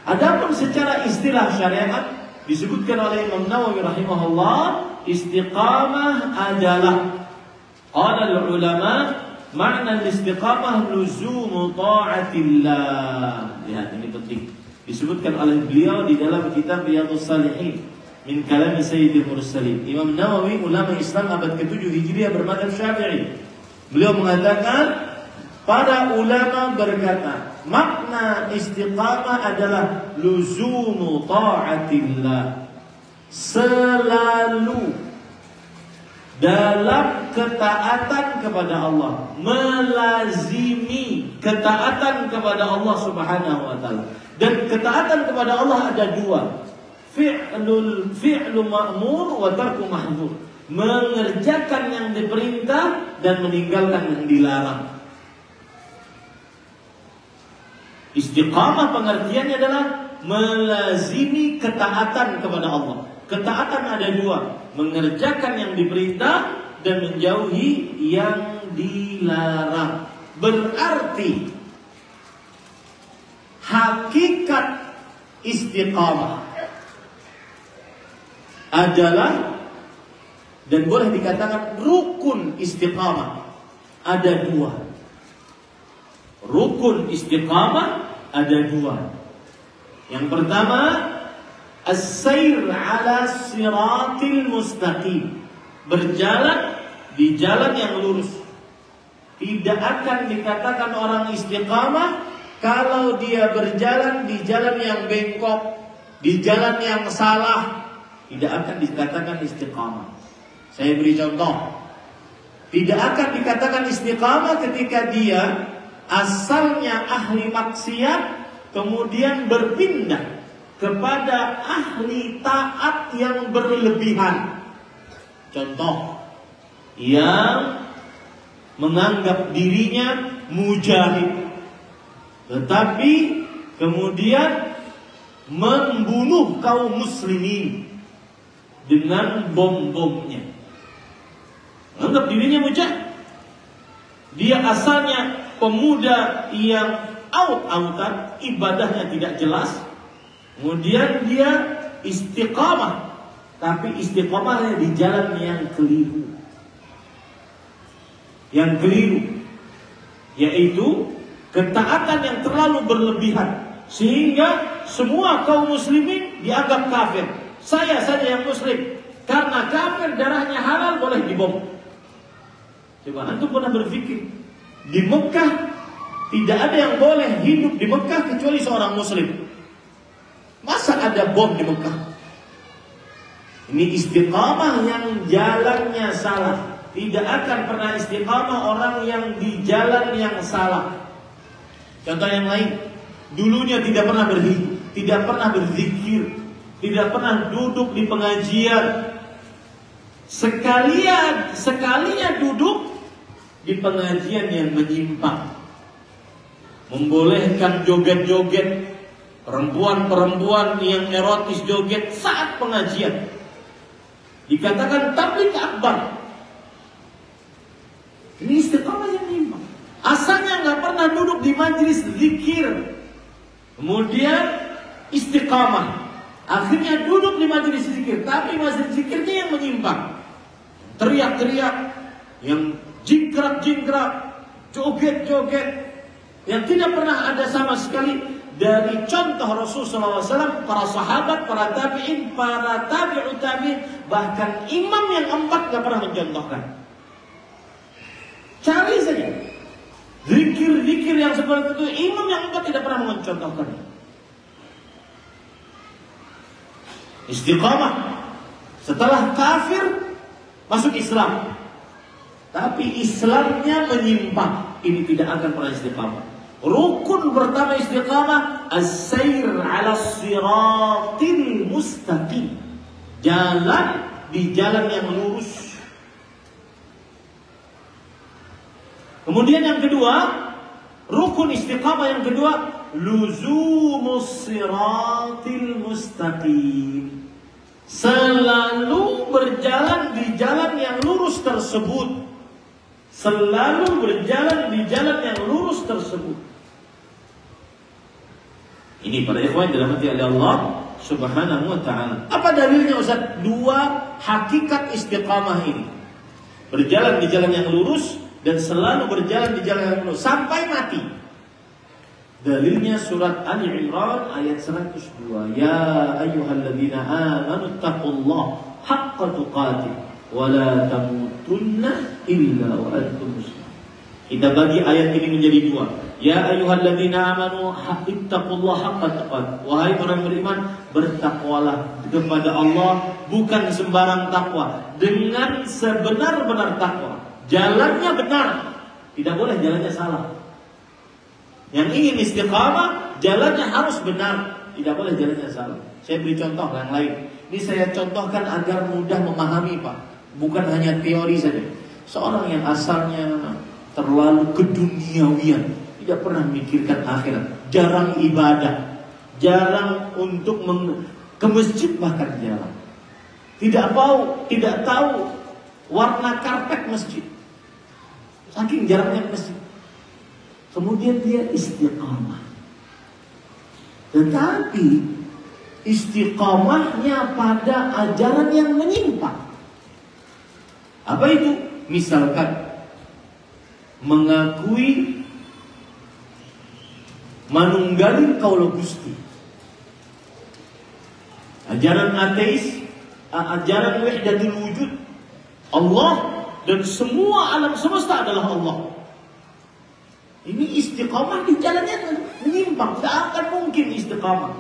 Adapun secara istilah syariat disebutkan oleh Imam Nawawi rahimahullah, istiqamah adalah qala ulama makna istiqamah luzumu ta'atillah. Lihat, ini penting. Disebutkan oleh beliau di dalam kitab Riyadhus Shalihin min kalam Sayyidil Mursalin. Imam Nawawi, ulama Islam abad ke-7 Hijriah bermadzhab Syafi'i. Beliau mengatakan, para ulama berkata, makna istiqamah adalah luzumu ta'atillah, selalu dalam ketaatan kepada Allah, melazimi ketaatan kepada Allah Subhanahu wa taala. Dan ketaatan kepada Allah ada dua, fi'lu ma'mur wa tarku mahdzur, mengerjakan yang diperintah dan meninggalkan yang dilarang. Istiqamah pengertiannya adalah melazimi ketaatan kepada Allah. Ketaatan ada dua, mengerjakan yang diperintah dan menjauhi yang dilarang. Berarti hakikat istiqamah adalah, dan boleh dikatakan rukun istiqamah ada dua. Rukun istiqamah ada dua. Yang pertama, as-sayr ala siratil mustaqim, berjalan di jalan yang lurus. Tidak akan dikatakan orang istiqamah kalau dia berjalan di jalan yang bengkok, di jalan yang salah. Tidak akan dikatakan istiqamah. Saya beri contoh. Tidak akan dikatakan istiqamah ketika dia asalnya ahli maksiat, kemudian berpindah kepada ahli taat yang berlebihan. Contoh, yang menganggap dirinya mujahid, tetapi kemudian membunuh kaum muslimin dengan bom-bomnya. Menganggap dirinya mujahid. Dia asalnya pemuda yang out-outan, ibadahnya tidak jelas. Kemudian dia istiqamah, tapi istiqamahnya di jalan yang keliru. Yang keliru yaitu ketaatan yang terlalu berlebihan, sehingga semua kaum muslimin dianggap kafir. Saya saja yang muslim, karena kafir darahnya halal boleh dibom. Coba antum pernah berpikir, di Mekah tidak ada yang boleh hidup di Mekah kecuali seorang muslim. Masa ada bom di Mekah? Ini istiqamah yang jalannya salah. Tidak akan pernah istiqamah orang yang di jalan yang salah. Contoh yang lain, dulunya tidak pernah tidak pernah berzikir, tidak pernah duduk di pengajian. sekalinya duduk di pengajian yang menyimpang, membolehkan joget-joget, perempuan-perempuan yang erotis joget saat pengajian, dikatakan tabligh akbar. Ini istiqamah yang menyimpang. Asalnya nggak pernah duduk di majelis zikir, kemudian istiqamah. Akhirnya duduk di majelis zikir, tapi majelis zikirnya yang menyimpang. Teriak-teriak, yang jingkrak-jingkrak, joget-joget, yang tidak pernah ada sama sekali dari contoh Rasulullah SAW, para sahabat, para tabi'in, para tabi'ut tabi'in, bahkan imam yang 4 nggak pernah mencontohkan. Cari saja zikir-zikir yang seperti itu, imam yang 4 tidak pernah mencontohkan. Istiqamah setelah kafir masuk Islam, tapi Islamnya menyimpang, ini tidak akan pernah istiqamah. Rukun pertama istiqamah, as-sair 'ala siratil mustaqim, jalan di jalan yang lurus. Kemudian yang kedua, rukun istiqamah yang kedua, luzumus siratil mustaqim, selalu berjalan di jalan yang lurus tersebut. Selalu berjalan di jalan yang lurus tersebut. Ini para ikhwan dirahmati oleh Allah Subhanahu wa ta'ala. Apa dalilnya Ustaz? 2 hakikat istiqamah ini. Berjalan di jalan yang lurus dan selalu berjalan di jalan yang lurus sampai mati. Dalilnya surat Ali Imran ayat 102. Ya ayyuhalladzina amanu taqullaha haqqa tuqatih wa la tamutunna illa wa antum muslimun. Kita bagi ayat ini menjadi 2. Ya ayyuhalladzina amanu ittaqullaha haqqa tuqatih. Wahai orang beriman, bertakwalah kepada Allah bukan sembarang takwa, dengan sebenar-benar takwa. Jalannya benar, tidak boleh jalannya salah. Yang ingin istiqamah, jalannya harus benar, tidak boleh jalannya salah. Saya beri contoh yang lain. Ini saya contohkan agar mudah memahami, Pak. Bukan hanya teori saja. Seorang yang asalnya terlalu keduniawian, tidak pernah memikirkan akhirat, jarang ibadah, jarang untuk ke masjid bahkan jarang. Tidak tahu warna karpet masjid. Saking jarangnya ke masjid. Kemudian dia istiqamah. Tetapi istiqamahnya pada ajaran yang menyimpang. Apa itu? Misalkan mengakui manunggalin kaula Gusti. Ajaran ateis, ajaran wahdatul wujud. Allah dan semua alam semesta adalah Allah. Ini istiqamah di jalannya menyimpang, tidak akan mungkin istiqamah.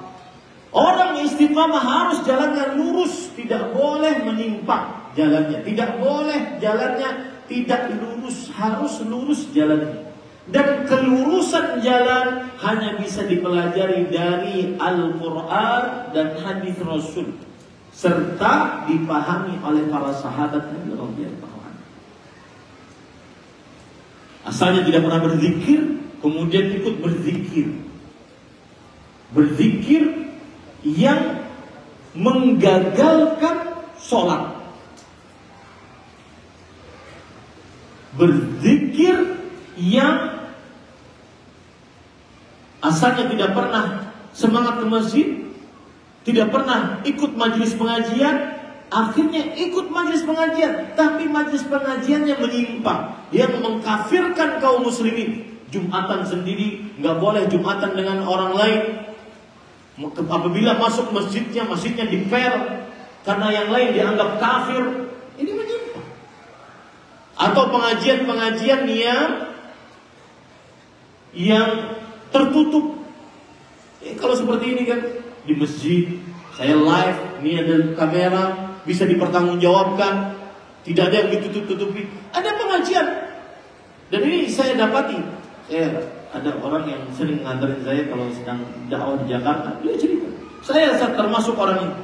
Orang istiqamah harus jalannya lurus, tidak boleh menyimpang jalannya, tidak boleh jalannya tidak lurus, harus lurus jalannya. Dan kelurusan jalan hanya bisa dipelajari dari Al-Quran dan hadis Rasul, serta dipahami oleh para sahabat Nabi radhiyallahu. Asalnya tidak pernah berzikir, kemudian ikut berzikir. Berzikir yang menggagalkan sholat. Berzikir yang asalnya tidak pernah semangat ke masjid, tidak pernah ikut majelis pengajian, akhirnya ikut majelis pengajian, tapi majelis pengajiannya menyimpang, yang mengkafirkan kaum muslimin. Jumatan sendiri nggak boleh jumatan dengan orang lain. Apabila masuk masjidnya dipel karena yang lain dianggap kafir. Ini menyimpang. Atau pengajian-pengajian yang tertutup. Kalau seperti ini kan di masjid, saya live, ini ada kamera, bisa dipertanggungjawabkan, tidak ada yang ditutup-tutupi. Ada pengajian, dan ini saya dapati. Ada orang yang sering nganterin saya kalau sedang dakwah di Jakarta, dia cerita, saya termasuk orang ini.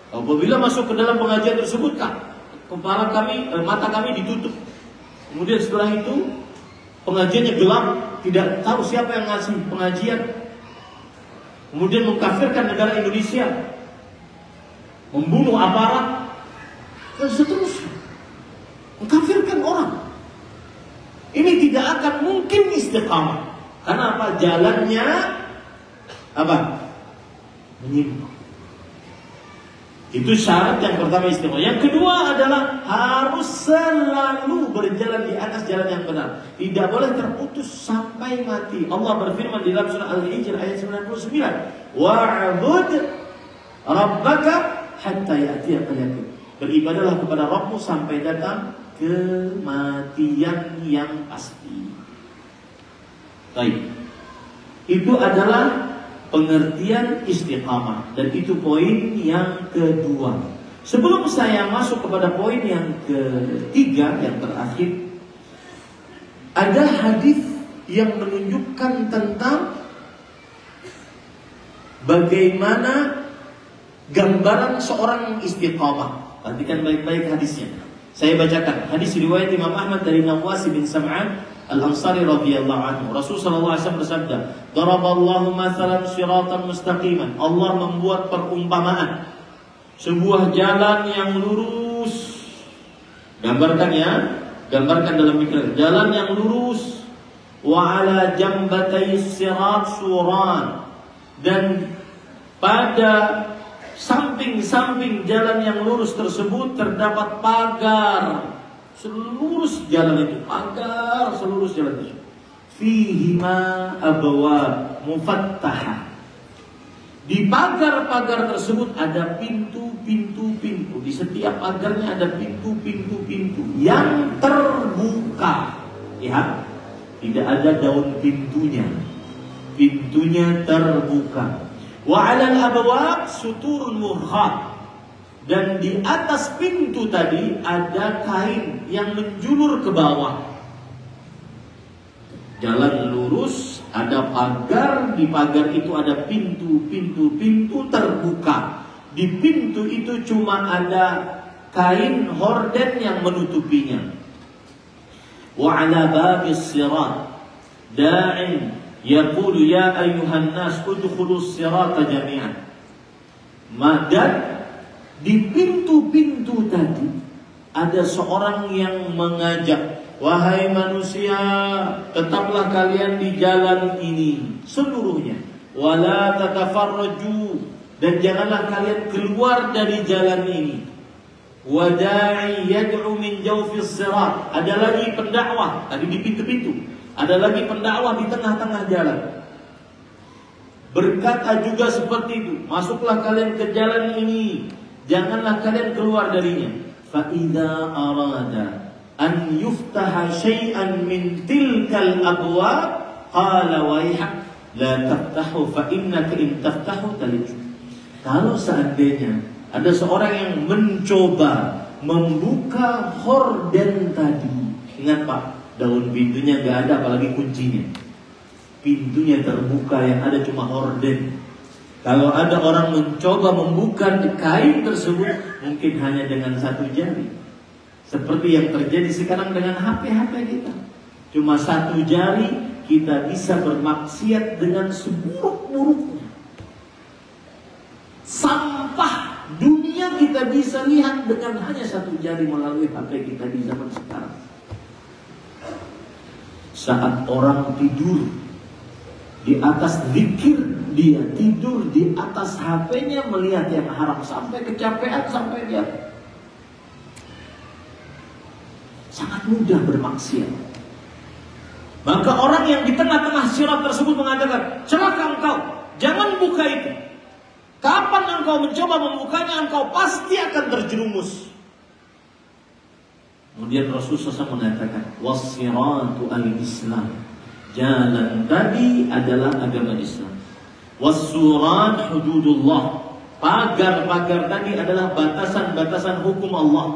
Apabila masuk ke dalam pengajian tersebut, kepala kami, mata kami ditutup. Kemudian setelah itu pengajiannya gelap, tidak tahu siapa yang ngasih pengajian. Kemudian mengkafirkan negara Indonesia, membunuh aparat, dan seterusnya, mengkafirkan orang. Ini tidak akan mungkin istiqamah. Karena apa? Jalannya apa? Menyimpang. Itu syarat yang pertama istiqamah. Yang kedua adalah harus selalu berjalan di atas jalan yang benar. Tidak boleh terputus sampai mati. Allah berfirman di dalam surah Al-Hijr ayat 99, wa'bud rabbaka hatta ya'tiyakal yaqin. Beribadahlah kepada Rabbmu sampai datang kematian yang pasti. Baik. Itu adalah pengertian istiqamah, dan itu poin yang kedua. Sebelum saya masuk kepada poin yang ketiga, yang terakhir, ada hadis yang menunjukkan tentang bagaimana gambaran seorang istiqamah. Perhatikan baik-baik hadisnya. Saya bacakan hadis riwayat Imam Ahmad dari Nawas bin Sam'an Al-Ansari radhiyallahu anhu. Rasul sallallahu alaihi wasallam bersabda, "Daraballahu mathalan siratan mustaqiman." Allah membuat perumpamaan sebuah jalan yang lurus. Gambarkan ya, gambarkan dalam pikiran. Jalan yang lurus. Wa ala jambatay sirat suran. Dan pada samping-samping jalan yang lurus tersebut terdapat pagar. Seluruh jalan itu, pagar seluruh jalan itu. Fihima abwab mufattahah. Di pagar-pagar tersebut ada pintu-pintu. Di setiap pagarnya ada pintu-pintu yang terbuka. Ya, tidak ada daun pintunya. Pintunya terbuka. Wa 'alal abwab suturun murkhat. Dan di atas pintu tadi ada kain yang menjulur ke bawah. Jalan lurus, ada pagar, di pagar itu ada pintu terbuka. Di pintu itu cuma ada kain horden yang menutupinya. Wa 'ala babis sirat da'in yaqulu ya ayyuhan nas udkhulus sirata jami'an. Dan di pintu-pintu tadi ada seorang yang mengajak, wahai manusia, tetaplah kalian di jalan ini seluruhnya. Wala tatafarraju, dan janganlah kalian keluar dari jalan ini. Wada'i yad'u min jawfis sirat. Ada lagi pendakwah tadi di pintu-pintu. Ada lagi pendakwah di tengah-tengah jalan. Berkata juga seperti itu, masuklah kalian ke jalan ini, janganlah kalian keluar darinya. Fa idza arada an yuftaha syai'an min tilkal abwab qala wayhak la taftahu fa innaka in taftahu talij. Kalau seandainya ada seorang yang mencoba membuka horden tadi, ingat Pak, daun pintunya nggak ada, apalagi kuncinya. Pintunya terbuka, yang ada cuma horden. Kalau ada orang mencoba membuka kain tersebut, mungkin hanya dengan satu jari. Seperti yang terjadi sekarang dengan HP-HP kita. Cuma satu jari kita bisa bermaksiat dengan seburuk-buruknya. Sampah dunia kita bisa lihat dengan hanya satu jari melalui HP kita di zaman sekarang. Saat orang tidur di atas zikir, dia tidur di atas HP-nya melihat yang haram sampai kecapean, sampai dia sangat mudah bermaksiat. Maka orang yang di tengah-tengah sirat tersebut mengatakan, celaka engkau, jangan buka itu. Kapan engkau mencoba membukanya, engkau pasti akan terjerumus. Kemudian Rasulullah SAW mengatakan, was-siratu al-Islam. Jalan tadi adalah agama Islam. Was-surat hududullah. Pagar-pagar tadi adalah batasan-batasan hukum Allah.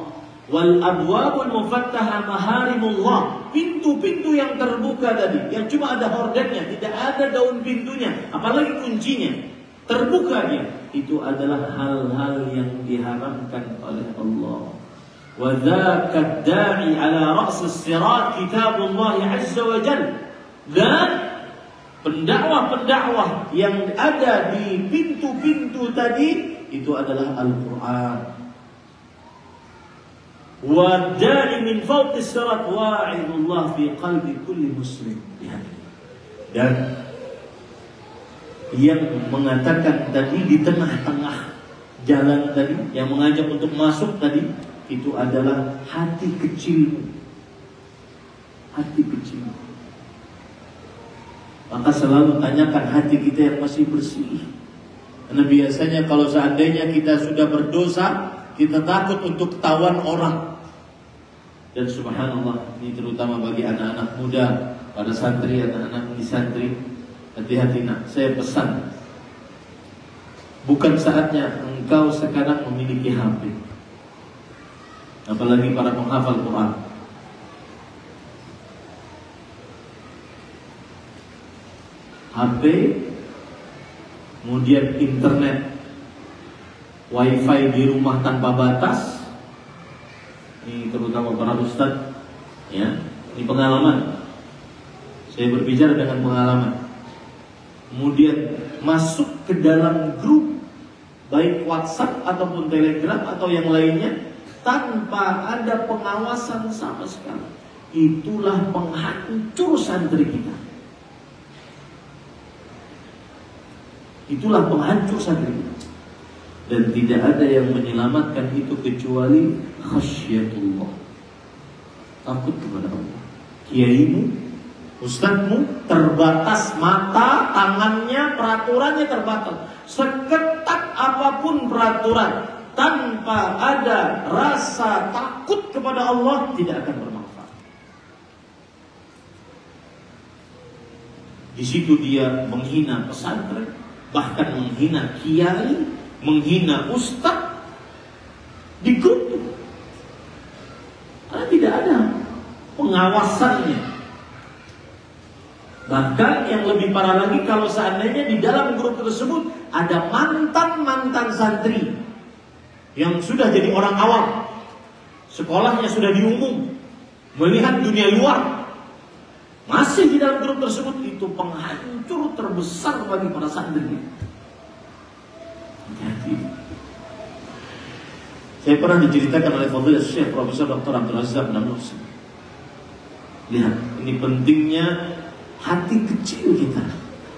Wal abwabul mufattaha maharimullah. Pintu-pintu yang terbuka tadi, yang cuma ada hordennya, tidak ada daun pintunya, apalagi kuncinya, terbuka dia. Itu adalah hal-hal yang diharamkan oleh Allah. Wa dzaka da'i ala ra's as-sirat kitabullah azza wa jalla. Dan pendakwah-pendakwah yang ada di pintu-pintu tadi itu adalah Al-Quran. Wa da'i min fawqi as-sirat wa'idullah fi qalbi kulli muslim. Dan yang mengatakan tadi di tengah-tengah jalan tadi, yang mengajak untuk masuk tadi, itu adalah hati kecilmu. Hati kecilmu. Maka selalu tanyakan hati kita yang masih bersih. Karena biasanya kalau seandainya kita sudah berdosa, kita takut untuk ketahuan orang. Dan subhanallah, ini terutama bagi anak-anak muda, pada santri, anak-anak di santri, hati-hati nak. Saya pesan, bukan saatnya engkau sekarang memiliki HP. Apalagi para penghafal Quran. HP, kemudian internet, wifi di rumah tanpa batas. Ini terutama para ustadz, ya. Ini pengalaman. Saya berbicara dengan pengalaman. Kemudian masuk ke dalam grup, baik WhatsApp ataupun Telegram atau yang lainnya, tanpa ada pengawasan sama sekali. Itulah penghancur santri kita. Itulah penghancur santri kita. Dan tidak ada yang menyelamatkan itu kecuali khasyatullah, takut kepada Allah. Kiaimu, ustadzmu terbatas mata, tangannya, peraturannya terbatas. Seketat apapun peraturan, tanpa ada rasa takut kepada Allah, tidak akan bermanfaat. Di situ dia menghina pesantren, bahkan menghina kiai, menghina ustadz di grup itu. Karena tidak ada pengawasannya. Bahkan yang lebih parah lagi, kalau seandainya di dalam grup tersebut ada mantan-mantan santri yang sudah jadi orang awam, sekolahnya sudah diumum, melihat dunia luar, masih di dalam grup tersebut, itu penghancur terbesar bagi para santri. Hati-hati. Saya pernah diceritakan oleh Fadhil Syekh Profesor Dr. Abdul Razak Namusi. Lihat, ini pentingnya hati kecil kita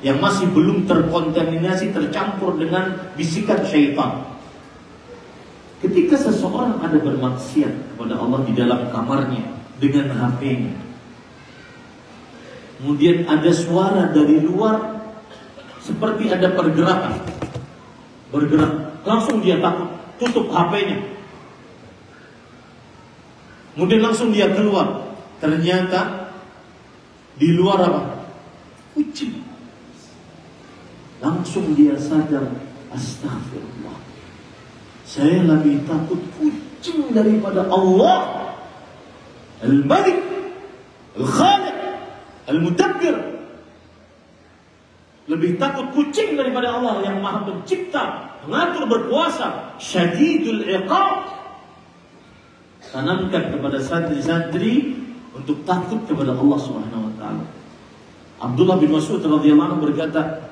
yang masih belum terkontaminasi, tercampur dengan bisikan syaitan. Ketika seseorang ada bermaksiat kepada Allah di dalam kamarnya dengan HP-nya, kemudian ada suara dari luar seperti ada pergerakan, bergerak, langsung dia takut, tutup HP-nya, kemudian langsung dia keluar. Ternyata di luar apa? Kucing. Langsung dia sadar, astagfirullah, saya lebih takut kucing daripada Allah Al-Malik Al-Khaliq Al-Mudabbir. Lebih takut kucing daripada Allah yang Maha Pencipta, mengatur, berkuasa, Syadidul Iqab. Tanamkan kepada santri-santri untuk takut kepada Allah Subhanahu wa taala. Abdullah bin Mas'ud radhiyallahu anhu berkata,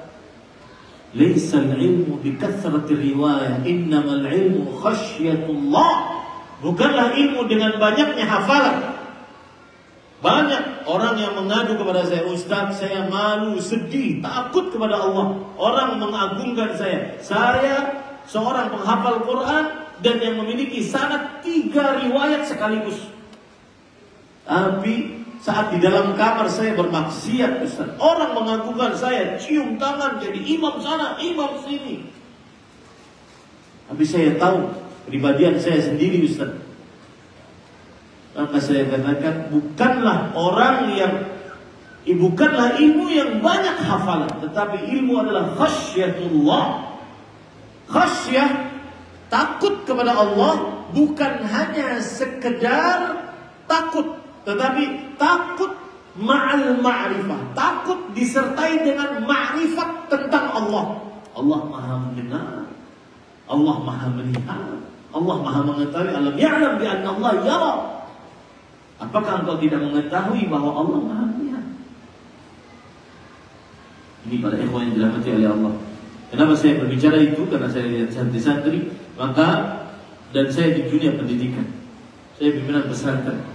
"Laisa al-ilmu bi kathrati riwayah, innamal ilmu khasyatullah." Bukanlah ilmu dengan banyaknya hafalan. Banyak orang yang mengadu kepada saya, "Ustaz, saya malu, sedih, takut kepada Allah. Orang mengagungkan saya. Saya seorang penghafal Quran dan yang memiliki sanad 3 riwayat sekaligus. Tapi saat di dalam kamar saya bermaksiat, Ustaz. Orang mengagungkan saya, cium tangan jadi imam sana, imam sini. Tapi saya tahu kepribadian saya sendiri, Ustaz." Maka saya katakan, bukanlah ilmu yang banyak hafalan, tetapi ilmu adalah khasyatullah. Khasyah, takut kepada Allah, bukan hanya sekedar takut, tetapi takut ma'al ma'rifah, takut disertai dengan ma'rifat tentang Allah. Allah Maha mendengar, Allah Maha melihat, Allah Maha mengetahui. Alam ya'lam bi anna Allah yara. Apakah engkau tidak mengetahui bahwa Allah Maha melihat? Ini para ikhwan yang dirahmati oleh Allah. Kenapa saya berbicara itu? Karena saya lihat santri-santri, dan saya di dunia pendidikan. Saya pimpinan pesantren.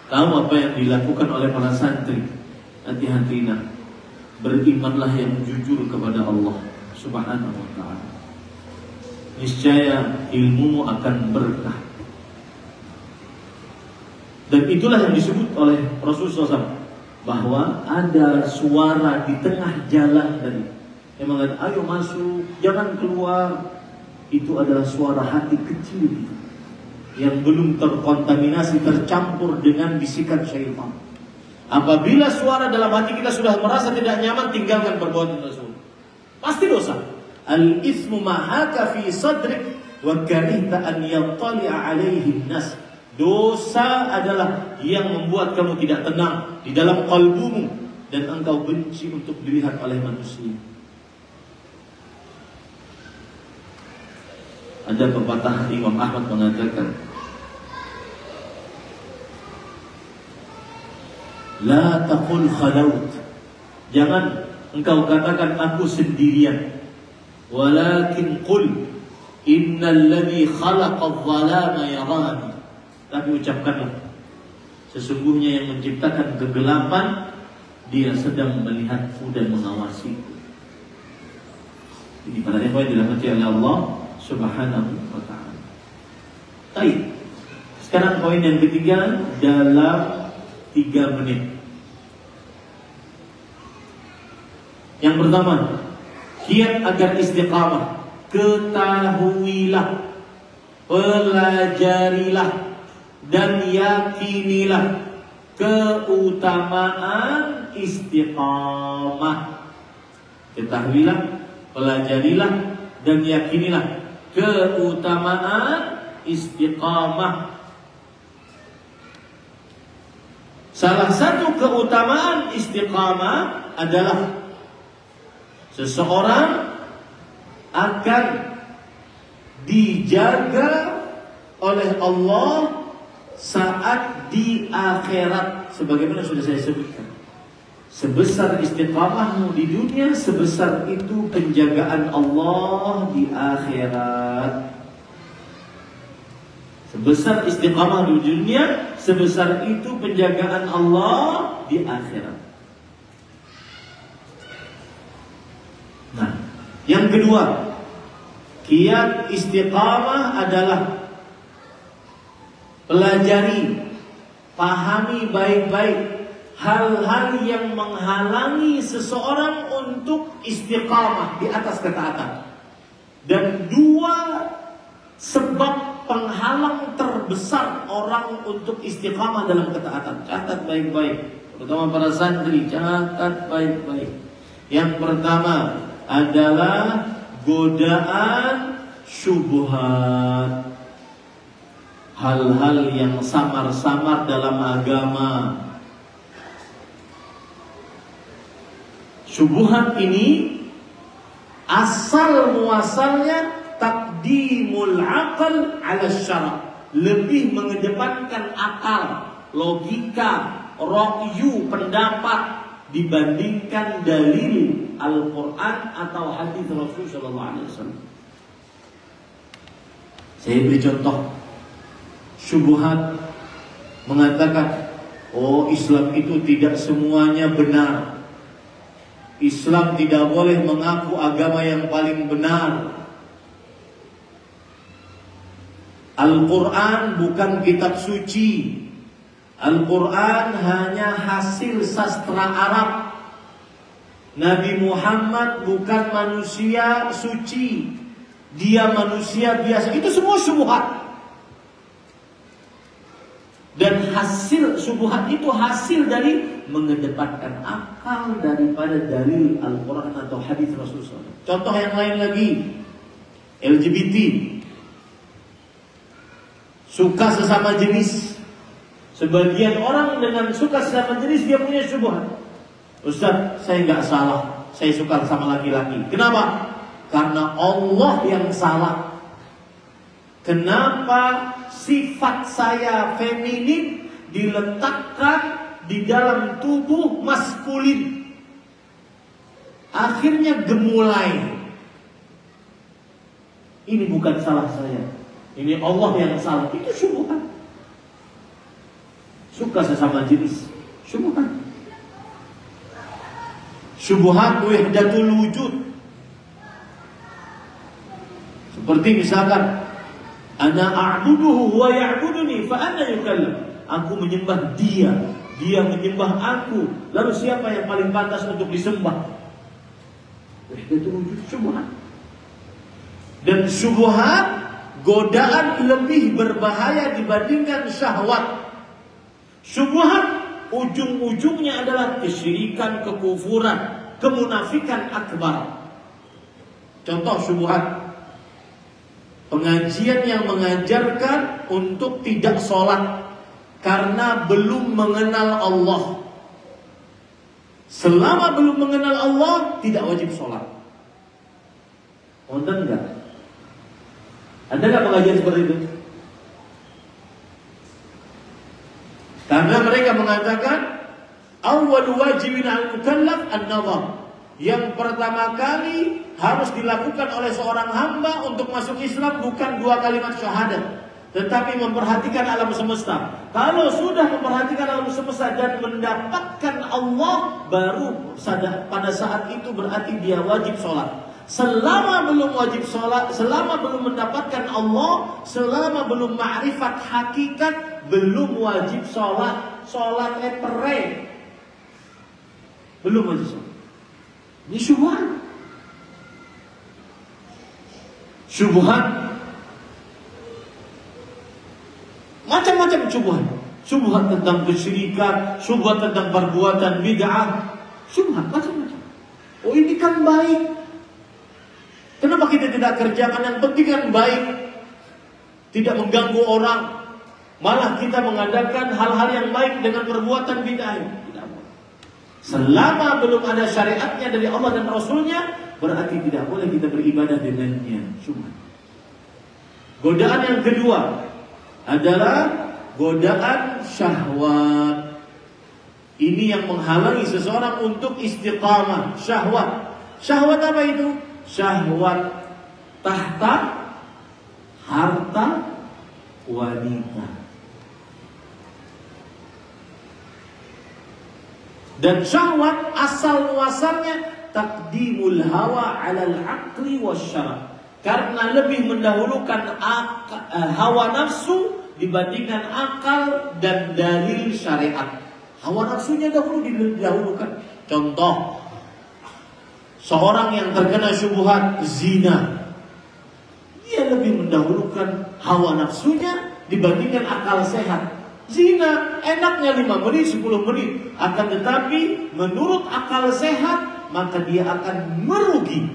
Tahu apa yang dilakukan oleh para santri. Hati-hatilah, berimanlah yang jujur kepada Allah Subhanahu wa ta'ala. Niscaya ilmumu akan berkah. Dan itulah yang disebut oleh Rasulullah SAW, bahwa ada suara di tengah jalan tadi yang mengatakan, ayo masuk, jangan keluar. Itu adalah suara hati kecil yang belum terkontaminasi, tercampur dengan bisikan syaitan. Apabila suara dalam hati kita sudah merasa tidak nyaman, tinggalkan perbuatan tersebut. Pasti dosa. Al-ithmu mahaka fi sadrik wa karihta an yattali'a alaihi nas. Dosa adalah yang membuat kamu tidak tenang di dalam kalbumu dan engkau benci untuk dilihat oleh manusia. Ada pepatah Imam Ahmad mengatakan, la taqul khalawt. Jangan engkau katakan aku sendirian. Walakin qul innal ladzi khalaqadh dhalama yarani. Tapi ucapkanlah, sesungguhnya yang menciptakan kegelapan, dia sedang melihatku dan mengawasiku. Ini pada ikhwan dirahmati oleh Allah Subhanahu wa ta'ala. Baik. Sekarang poin yang ketiga dalam 3 menit. Yang pertama, kiat agar istiqamah. Ketahuilah, pelajarilah, dan yakinilah keutamaan istiqamah. Ketahuilah, pelajarilah, dan yakinilah keutamaan istiqamah. Salah satu keutamaan istiqamah adalah seseorang akan dijaga oleh Allah saat di akhirat, sebagaimana sudah saya sebutkan. Sebesar istiqamahmu di dunia, sebesar itu penjagaan Allah di akhirat. Sebesar istiqamah di dunia, sebesar itu penjagaan Allah di akhirat. Nah, yang kedua, kiat istiqamah adalah pelajari, pahami baik-baik hal-hal yang menghalangi seseorang untuk istiqamah di atas ketaatan. Dan 2 sebab penghalang terbesar orang untuk istiqamah dalam ketaatan. Catat baik-baik, terutama para santri, catat baik-baik. Yang pertama adalah godaan syubhat. Hal-hal yang samar-samar dalam agama. Syubhat ini asal muasalnya taqdimul aql ala syara', lebih mengedepankan akal, logika, ra'yu, pendapat dibandingkan dalil Al-Quran atau hadis Rasul sallallahu alaihi wasallam. Saya beri contoh. Syubhat mengatakan, oh, Islam itu tidak semuanya benar. Islam tidak boleh mengaku agama yang paling benar. Al-Quran bukan kitab suci. Al-Quran hanya hasil sastra Arab. Nabi Muhammad bukan manusia suci. Dia manusia biasa. Itu semua syubhat. Dan hasil syubhat itu hasil dari mengedepankan akal daripada dalil Al-Quran atau hadis Rasulullah. Contoh yang lain lagi, LGBT, suka sesama jenis. Sebagian orang dengan suka sesama jenis dia punya syubhat. Ustaz, saya nggak salah, saya suka sama laki-laki. Kenapa? Karena Allah yang salah. Kenapa sifat saya feminin diletakkan di dalam tubuh maskulin? Akhirnya gemulai. Ini bukan salah saya, ini Allah yang salah. Itu syubhat. Suka sesama jenis, syubhat. Syubhat wahdatul wujud. Seperti misalkan, ana a'buduhu wa ya'buduni fa anna yukallam. Aku menyembah dia, dia menyembah aku. Lalu siapa yang paling pantas untuk disembah? Wahdatul wujud, syubhat. Dan syubhat, godaan lebih berbahaya dibandingkan syahwat. Syubhat ujung-ujungnya adalah kesyirikan, kekufuran, kemunafikan akbar. Contoh syubhat, pengajian yang mengajarkan untuk tidak sholat karena belum mengenal Allah. Selama belum mengenal Allah, tidak wajib sholat. Wonten enggak? Ada enggak pengajian seperti itu? Karena mereka mengatakan awwal wajibin al-mukallaf an-nazar. Yang pertama kali harus dilakukan oleh seorang hamba untuk masuk Islam bukan 2 kalimat syahadat, tetapi memperhatikan alam semesta. Kalau sudah memperhatikan alam semesta dan mendapatkan Allah, baru pada saat itu berarti dia wajib sholat. Selama belum wajib sholat, selama belum mendapatkan Allah, selama belum ma'rifat hakikat, belum wajib sholat. Sholat pere, belum wajib sholat. Ini syubhat. Syubhat, macam-macam syubhat. Syubhat tentang kesyirikan, syubhat tentang perbuatan bid'ah, syubhat macam-macam. Oh, ini kan baik, kenapa kita tidak kerjakan? Yang penting kan baik, tidak mengganggu orang. Malah kita mengadakan hal-hal yang baik dengan perbuatan bid'ah. Tidak boleh. Selama belum ada syariatnya dari Allah dan Rasulnya, berarti tidak boleh kita beribadah dengannya. Cuma godaan yang kedua adalah godaan syahwat. Ini yang menghalangi seseorang untuk istiqamah. Syahwat. Syahwat apa itu? Syahwat tahta, harta, wanita. Dan syahwat asal muasalnya taqdimul hawa 'alal 'aqli wasyara'. Karena lebih mendahulukan hawa nafsu dibandingkan akal dan dalil syariat. Hawa nafsunya dahulu didahulukan. Contoh, seorang yang terkena syubhat zina, dia lebih mendahulukan hawa nafsunya dibandingkan akal sehat. Zina enaknya 5 menit, 10 menit, akan tetapi menurut akal sehat maka dia akan merugi,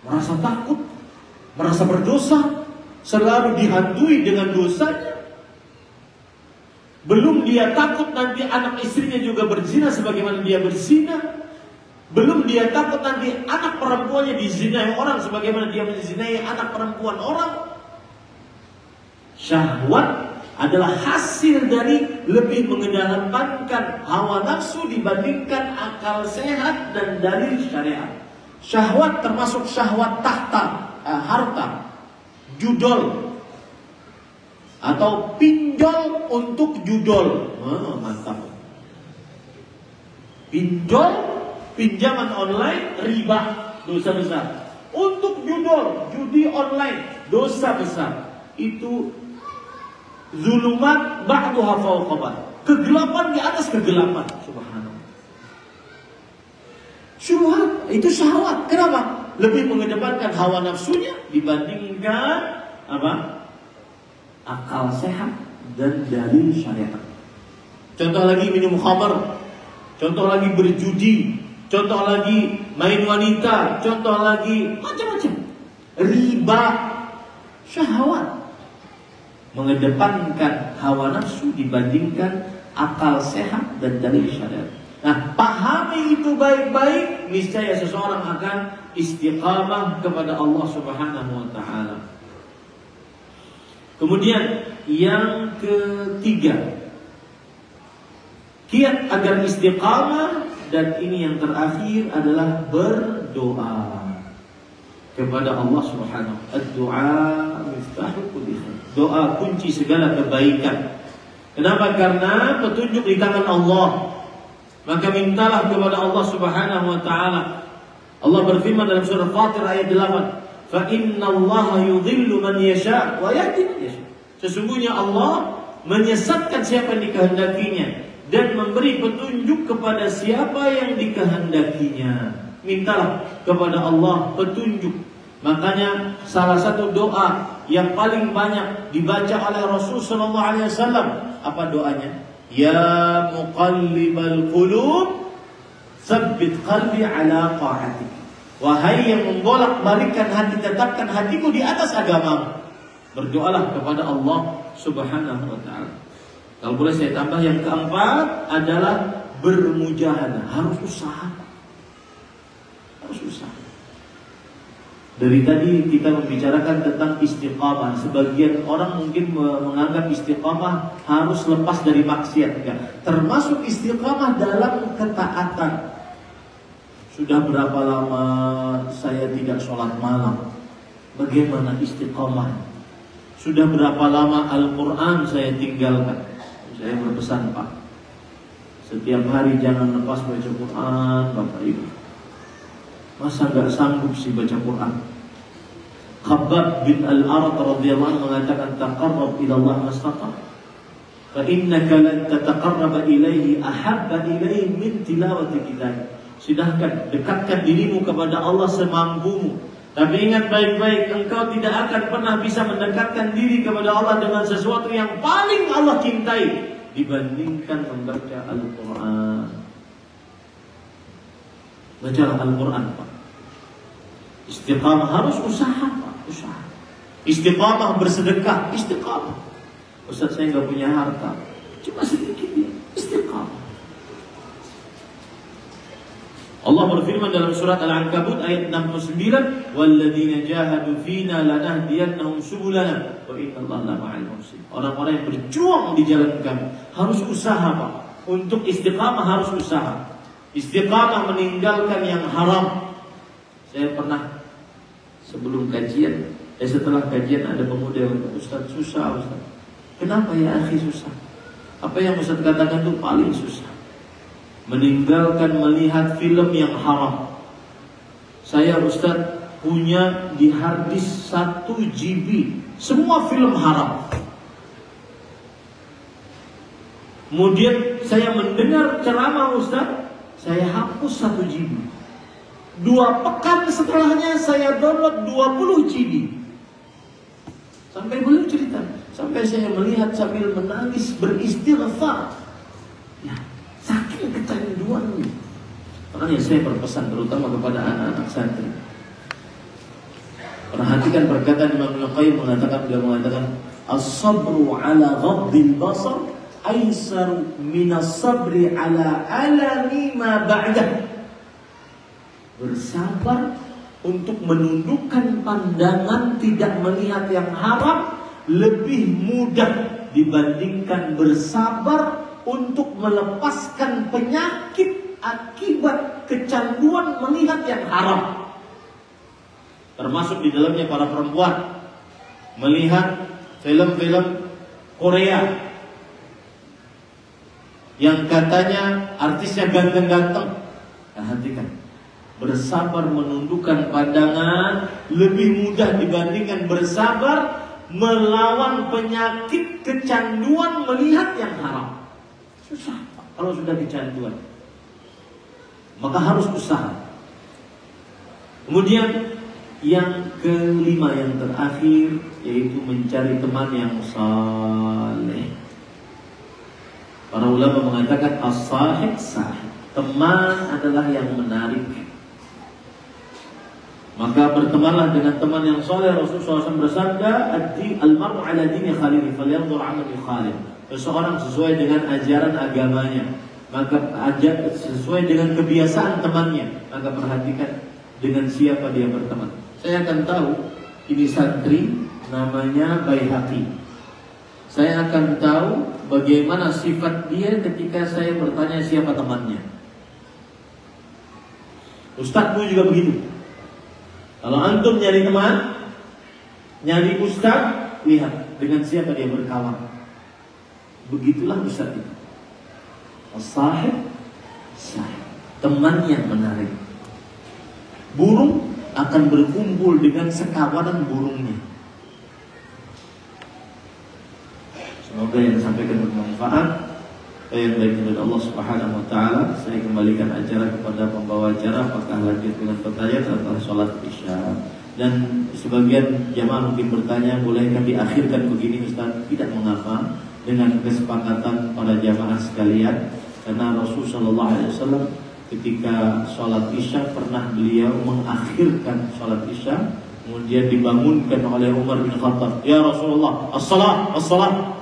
merasa takut, merasa berdosa, selalu dihantui dengan dosanya. Belum dia takut nanti anak istrinya juga berzina sebagaimana dia berzina. Belum dia takut nanti anak perempuannya dizinai orang sebagaimana dia menzinai anak perempuan orang. Syahwat adalah hasil dari lebih mengedepankan hawa nafsu dibandingkan akal sehat dan dalil syariat. Syahwat termasuk syahwat tahta, harta, judol, atau pinjol untuk judol. Mantap. Pinjol, pinjaman online, riba, dosa besar. Untuk judol, judi online, dosa besar. Itu zulumat ba'duha fawqa ba'd. Kegelapan di atas kegelapan. Subhanallah. Syubhat itu syahwat. Kenapa? Lebih mengedepankan hawa nafsunya dibandingkan apa? Akal sehat dan dalil syariat. Contoh lagi minum khamar, contoh lagi berjudi, contoh lagi main wanita, contoh lagi macam-macam. Riba, syahwat. Mengedepankan hawa nafsu dibandingkan akal sehat dan dalil syariat. Nah, pahami itu baik-baik, niscaya seseorang akan istiqamah kepada Allah Subhanahu wa taala. Kemudian yang ketiga, kiat agar istiqamah, dan ini yang terakhir adalah berdoa kepada Allah Subhanahu. Ad-du'a miftahul kulli khair. Doa kunci segala kebaikan. Kenapa? Karena petunjuk di tangan Allah. Maka mintalah kepada Allah Subhanahu wa taala. Allah berfirman dalam surah Fatir ayat 8, "Fa innallaha yudhillu man yasha' wa yahdi man yasha'." Sesungguhnya Allah menyesatkan siapa yang dikehendakinya dan memberi petunjuk kepada siapa yang dikehendakinya. Mintalah kepada Allah petunjuk. Makanya salah satu doa yang paling banyak dibaca oleh Rasul sallallahu alaihi wasallam, apa doanya? Ya muqallibal qulub, tsabbit qalbi ala ta'atik. Wahai yang membolak-balikkan hati, tetapkan hatiku di atas agamamu. Berdoalah kepada Allah Subhanahu wa taala. Kalau boleh saya tambah, yang keempat adalah bermujahadah. Harus usaha. Harus usaha. Dari tadi kita membicarakan tentang istiqamah. Sebagian orang mungkin menganggap istiqamah harus lepas dari maksiat. Enggak. Termasuk istiqamah dalam ketaatan. Sudah berapa lama saya tidak sholat malam? Bagaimana istiqamah? Sudah berapa lama Al-Quran saya tinggalkan? Saya berpesan, Pak, setiap hari jangan lepas baca Quran, Bapak Ibu. Masa gak sanggup sih baca Quran? Khabbab bin Al-Arat radhiyallahu anhu mengatakan, taqarrab ila Allah mastata', fa innaka lan tataqarraba ilaihi ahabba ilaihi min tilawati kitab. Silahkan dekatkan dirimu kepada Allah semampumu. Tapi ingat baik-baik, engkau tidak akan pernah bisa mendekatkan diri kepada Allah dengan sesuatu yang paling Allah cintai dibandingkan membaca Al-Quran. Bacalah Al-Quran, Pak. Istiqamah harus usaha, Pak. Usaha. Istiqamah bersedekah, istiqamah. Ustaz, saya nggak punya harta, cuma sedikit ya, istiqamah. Allah berfirman dalam surat Al-Ankabut ayat 69, "Walladzina jahadu fina lanahdiyannahum subulana wa innallaha lama'al muhsinin." Orang-orang yang berjuang di jalan kami harus usaha, Pak. Untuk istiqamah harus usaha. Istiqamah meninggalkan yang haram. Saya pernah sebelum kajian, setelah kajian ada pemuda yang berkata, "Ustaz, susah, Ustaz." "Kenapa ya akhi susah?" "Apa yang Ustaz katakan itu paling susah. Meninggalkan melihat film yang haram. Saya, Ustaz, punya di harddisk 1 GB semua film haram. Kemudian saya mendengar ceramah Ustaz, saya hapus 1 GB. 2 pekan setelahnya saya download 20 GB. Sampai beliau cerita, sampai saya melihat sambil menangis beristighfar. Ya, saking kecanduannya. Makanya saya berpesan terutama kepada anak-anak santri. Perhatikan perkataan Imam Al-Qayyim mengatakan as-sabru ala ghaddil basar aisaru minas sabri ala alami ma ba'dah. Bersabar untuk menundukkan pandangan, tidak melihat yang haram lebih mudah dibandingkan bersabar untuk melepaskan penyakit akibat kecanduan melihat yang haram. Termasuk di dalamnya para perempuan melihat film-film Korea yang katanya artisnya ganteng-ganteng. Perhatikan, bersabar menundukkan pandangan lebih mudah dibandingkan bersabar melawan penyakit kecanduan melihat yang haram. Susah kalau sudah kecanduan. Maka harus usaha. Kemudian yang kelima, yang terakhir, yaitu mencari teman yang saleh. Para ulama mengatakan as-sahib sahib. Teman adalah yang menarik. Maka bertemanlah dengan teman yang saleh. Rasulullah SAW bersabda, "Al-mar'u ala dini khalili, falyanzur 'amal khalil." Seseorang sesuai dengan ajaran agamanya, maka sesuai dengan kebiasaan temannya, maka perhatikan dengan siapa dia berteman. Saya akan tahu ini santri namanya Baihaqi. saya akan tahu bagaimana sifat dia ketika saya bertanya siapa temannya. Ustadzmu juga begitu. Kalau antum nyari teman, nyari ustadz, lihat dengan siapa dia berkawan. Begitulah ustadz itu. As-sahib, sahib, teman yang menarik. Burung akan berkumpul dengan sekawanan burungnya. Semoga yang disampaikan bermanfaat. Yang baik dari Allah Subhanahu Wa Taala. Saya kembalikan acara kepada pembawa acara. Apakah lanjut dengan pertanyaan atau sholat isya? Dan sebagian jamaah mungkin bertanya, bolehkah diakhirkan begini Ustaz? Tidak mengapa, dengan kesepakatan para jamaah sekalian. Karena Rasulullah SAW ketika sholat isya pernah beliau mengakhirkan sholat isya, kemudian dibangunkan oleh Umar bin Khattab. Ya Rasulullah, as-salat, as-salat.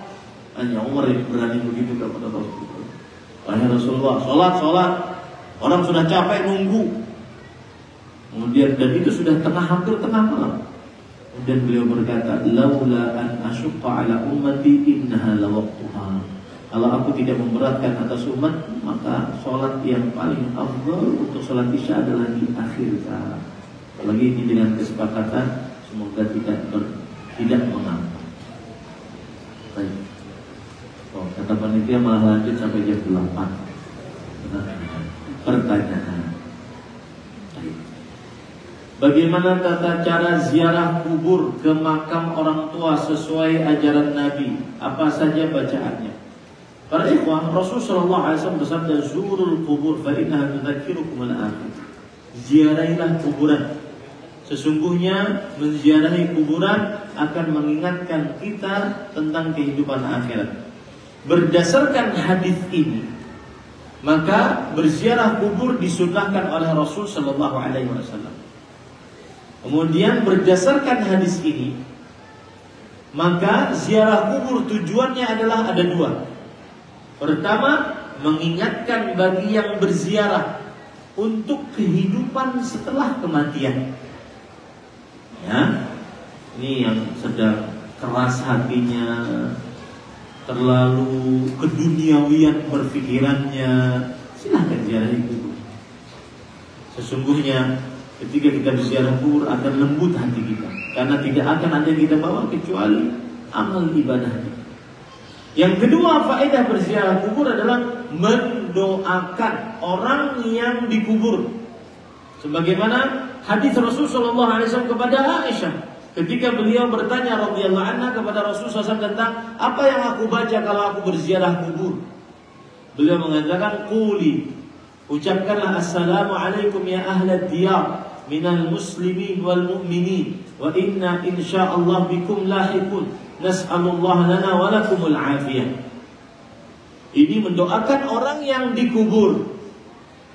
Hanya Umar yang berani begitu kepada Rasulullah. Wahai Rasulullah, sholat. Orang sudah capek nunggu. Kemudian dan itu sudah hampir tengah malam. Kemudian beliau berkata, laula an asyqa ala ummati innaha lawaqtuha. Kalau aku tidak memberatkan atas umat, maka sholat yang paling afdal untuk sholat isya adalah di akhir saat. Apalagi ini dengan kesepakatan, semoga tidak mengapa. Baik. Oh, kata panitia malah lanjut sampai jam 8. Pertanyaan. Bagaimana tata cara ziarah kubur ke makam orang tua sesuai ajaran Nabi? Apa saja bacaannya? Para ikhwah, Rasulullah SAW bersabda, zurul kubur fa innaha tudzakirukum al-akhir. Ziarahilah kuburan. Sesungguhnya menziarahi kuburan akan mengingatkan kita tentang kehidupan akhirat. Berdasarkan hadis ini, maka berziarah kubur disunnahkan oleh Rasul Sallallahu Alaihi Wasallam. Kemudian berdasarkan hadis ini, maka ziarah kubur tujuannya adalah ada dua. Pertama, mengingatkan bagi yang berziarah untuk kehidupan setelah kematian. Ya, ini yang sedang keras hatinya, terlalu keduniawian berpikirannya, silahkan ziarahi kubur. Sesungguhnya ketika kita berziarah kubur akan lembut hati kita, karena tidak akan ada yang kita bawa kecuali amal ibadahnya. Yang kedua, faedah berziarah kubur adalah mendoakan orang yang dikubur. Sebagaimana hadis Rasulullah SAW kepada Aisyah, ketika beliau bertanya radhiyallahu anha kepada Rasulullah SAW tentang apa yang aku baca kalau aku berziarah kubur. Beliau mengatakan, quli, ucapkanlah assalamualaikum ya ahlad diyar minal muslimin wal mu'minin wa inna insyaallah bikum lahiqun nas'alullah lana wa lakumul afiyah. Ini mendoakan orang yang dikubur.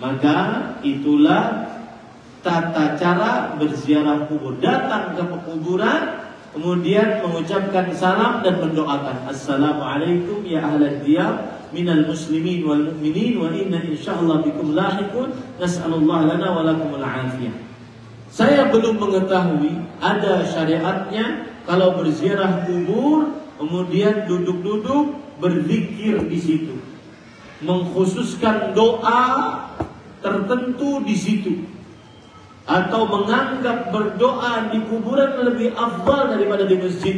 Maka itulah tata cara berziarah kubur. Datang ke kuburan, kemudian mengucapkan salam dan mendoakan, assalamualaikum ya ahlal diyar minal muslimin wal mu'minin wa inna insyaallah bikum lahiqun nas'alullah lana wa lakumul afiyah. Saya belum mengetahui ada syariatnya kalau berziarah kubur kemudian duduk-duduk berzikir di situ, mengkhususkan doa tertentu di situ, atau menganggap berdoa di kuburan lebih afdal daripada di masjid,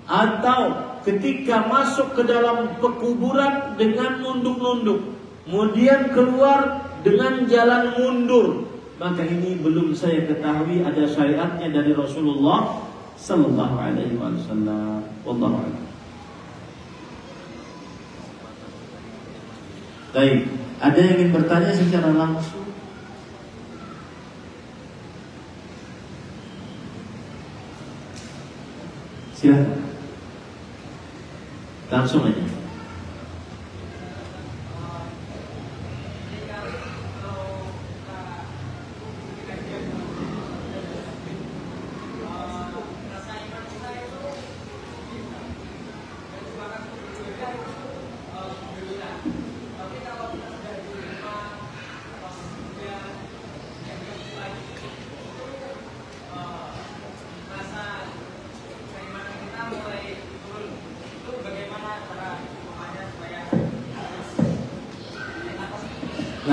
atau ketika masuk ke dalam pekuburan dengan nunduk-nunduk, kemudian keluar dengan jalan mundur, maka ini belum saya ketahui ada syariatnya dari Rasulullah Sallallahu Alaihi Wasallam. Wallahu a'lam. Baik, ada yang ingin bertanya secara langsung? Silakan. Langsung aja.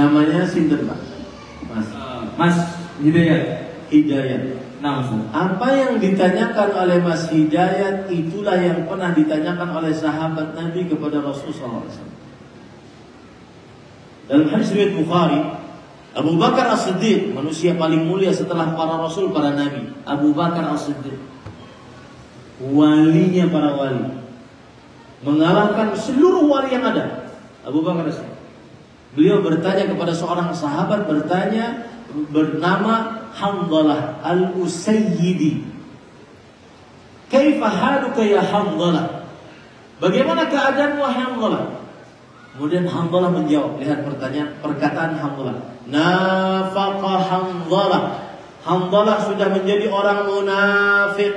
Namanya sinten Pak? Mas Hidayat. Hidayat. Nah, apa yang ditanyakan oleh Mas Hidayat itulah yang pernah ditanyakan oleh sahabat Nabi kepada Rasulullah SAW. Dalam hadis riwayat Bukhari, Abu Bakar As-Siddiq, manusia paling mulia setelah para Rasul, para Nabi. Abu Bakar As-Siddiq, walinya para wali, mengalahkan seluruh wali yang ada. Abu Bakar As-Siddiq. Beliau bertanya kepada seorang sahabat, bernama Hanzalah Al-Usayyidi. Kaifa haluka ya Hanzalah? Bagaimana keadaanmu Hanzalah? Kemudian Hanzalah menjawab, lihat perkataan Hanzalah. Nafaqa Hanzalah. Hanzalah sudah menjadi orang munafik.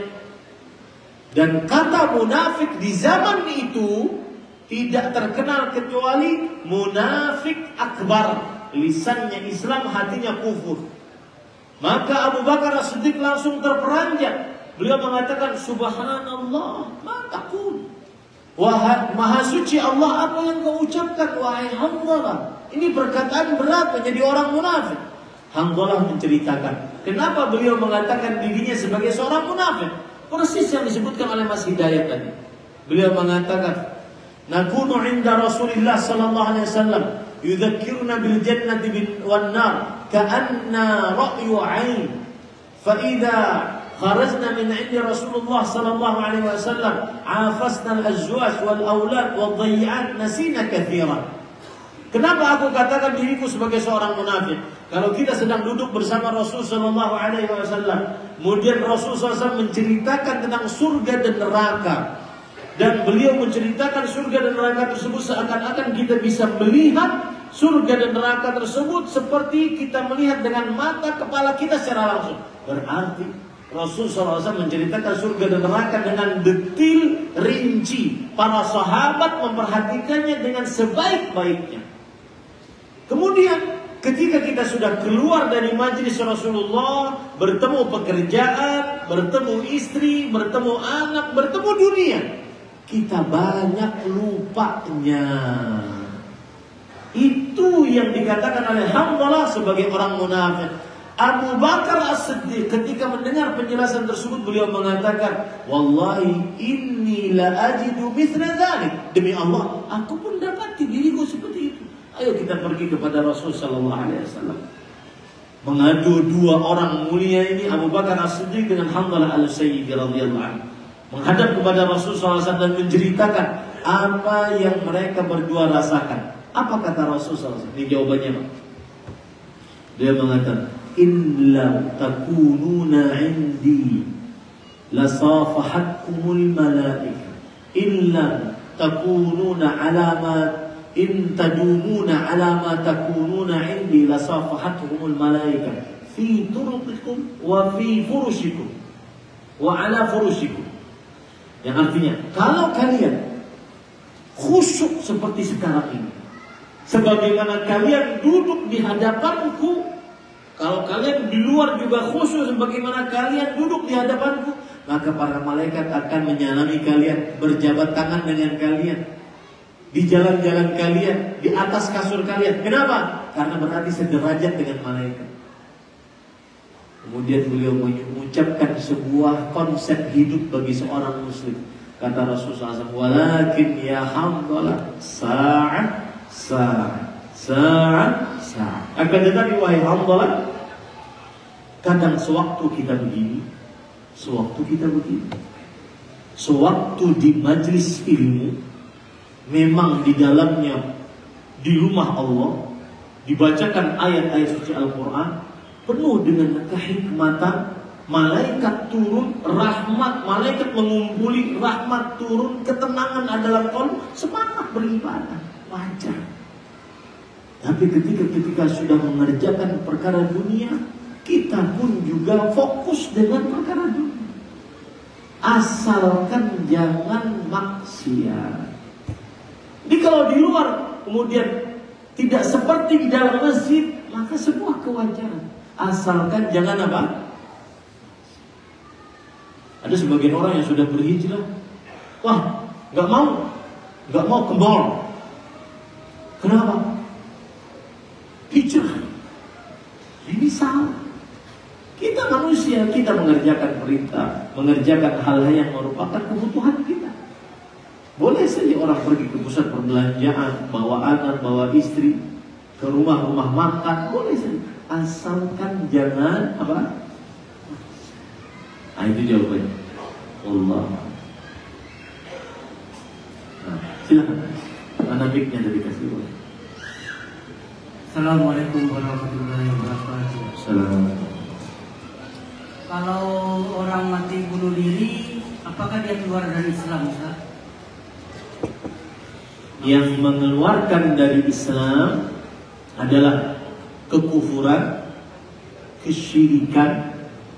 Dan kata munafik di zaman itu tidak terkenal kecuali munafik akbar. Lisannya Islam, hatinya kufur. Maka Abu Bakar As-Siddiq langsung terperanjat. Beliau mengatakan, Subhanallah, ma taqul. Maha suci Allah, apa yang kau ucapkan, wahai Hanzalah? Ini perkataan berat menjadi orang munafik. Hanzalah menceritakan kenapa beliau mengatakan dirinya sebagai seorang munafik. Persis yang disebutkan oleh Mas Hidayat tadi. Beliau mengatakan, nakunu inda Rasulillah sallallahu alaihi wasallam yudzakkiruna bil jannati wan nar ka'anna ra'yu 'ain fa idza kharajna min 'indi Rasulullah sallallahu alaihi wasallam 'afasna al-azwaj wal aulad wad dhayi'at nasina katsiran. Kenapa aku katakan diriku sebagai seorang munafik? Kalau kita sedang duduk bersama Rasul sallallahu alaihi wasallam, kemudian Rasul SAW menceritakan tentang surga dan neraka, dan beliau menceritakan surga dan neraka tersebut seakan-akan kita bisa melihat surga dan neraka tersebut seperti kita melihat dengan mata kepala kita secara langsung. Berarti Rasul SAW menceritakan surga dan neraka dengan detil, rinci. Para sahabat memperhatikannya dengan sebaik-baiknya. Kemudian ketika kita sudah keluar dari majelis Rasulullah, bertemu pekerjaan, bertemu istri, bertemu anak, bertemu dunia, kita banyak lupanya. Itu yang dikatakan oleh Hanzalah sebagai orang munafik. Abu Bakar As-Siddiq ketika mendengar penjelasan tersebut, beliau mengatakan, wallahi inni la ajidu mithla dzalik. Demi Allah, aku pun dapati diriku seperti itu. Ayo kita pergi kepada Rasul sallallahu alaihi wasallam. Mengadu dua orang mulia ini, Abu Bakar As-Siddiq dengan Hanzalah Al-Usayyidi radhiyallahu anhu, menghadap kepada Rasul sallallahu alaihi wasallam dan menceritakan apa yang mereka berdua rasakan. Apa kata Rasul sallallahu alaihi wasallam? Ini jawabannya, Pak. Dia mengatakan, "Illa takununa 'indi lasafahatkumul malaika illa takununa 'ala ma in tadumuna 'ala ma takununa 'indi lasafahatkumul malaika fi turuqikum wa fi furushikum wa 'ala furushikum." Yang artinya, kalau kalian khusyuk seperti sekarang ini, sebagaimana kalian duduk di hadapanku, kalau kalian di luar juga khusyuk sebagaimana kalian duduk di hadapanku, maka para malaikat akan menyalami kalian, berjabat tangan dengan kalian, di jalan-jalan kalian, di atas kasur kalian. Kenapa? Karena berarti sederajat dengan malaikat. Kemudian beliau mengucapkan sebuah konsep hidup bagi seorang muslim. Kata Rasulullah SAW, walakin ya Hanzalah sa'at sa'at. Akan tetapi wahai Hanzalah, kadang sewaktu kita begini, sewaktu kita begini, sewaktu di majlis ilmu, memang di dalamnya, di rumah Allah, dibacakan ayat-ayat suci Al-Quran, penuh dengan kehikmatan, malaikat turun, rahmat, malaikat mengumpuli, rahmat turun, ketenangan adalah qalb, semangat beribadah, wajar. Tapi ketika sudah mengerjakan perkara dunia, kita pun juga fokus dengan perkara dunia. Asalkan jangan maksiat. Jadi kalau di luar kemudian tidak seperti di dalam masjid, maka sebuah kewajaran. Asalkan jangan apa? Ada sebagian orang yang sudah berhijrah, wah, nggak mau ke mall. Kenapa? hijrah. Ini salah. Kita manusia, kita mengerjakan perintah, mengerjakan hal-hal yang merupakan kebutuhan kita. Boleh saja orang pergi ke pusat perbelanjaan, bawa anak, bawa istri, ke rumah-rumah makan, boleh saja. Asalkan jangan apa? Nah, itu jawabannya. Allah. Nah, silakan. Mana mic-nya dari kasih boleh. Assalamualaikum warahmatullahi wabarakatuh. Assalamualaikum. Kalau orang mati bunuh diri, apakah dia keluar dari Islam, Ustaz? Yang mengeluarkan dari Islam adalah kekufuran, kesyirikan,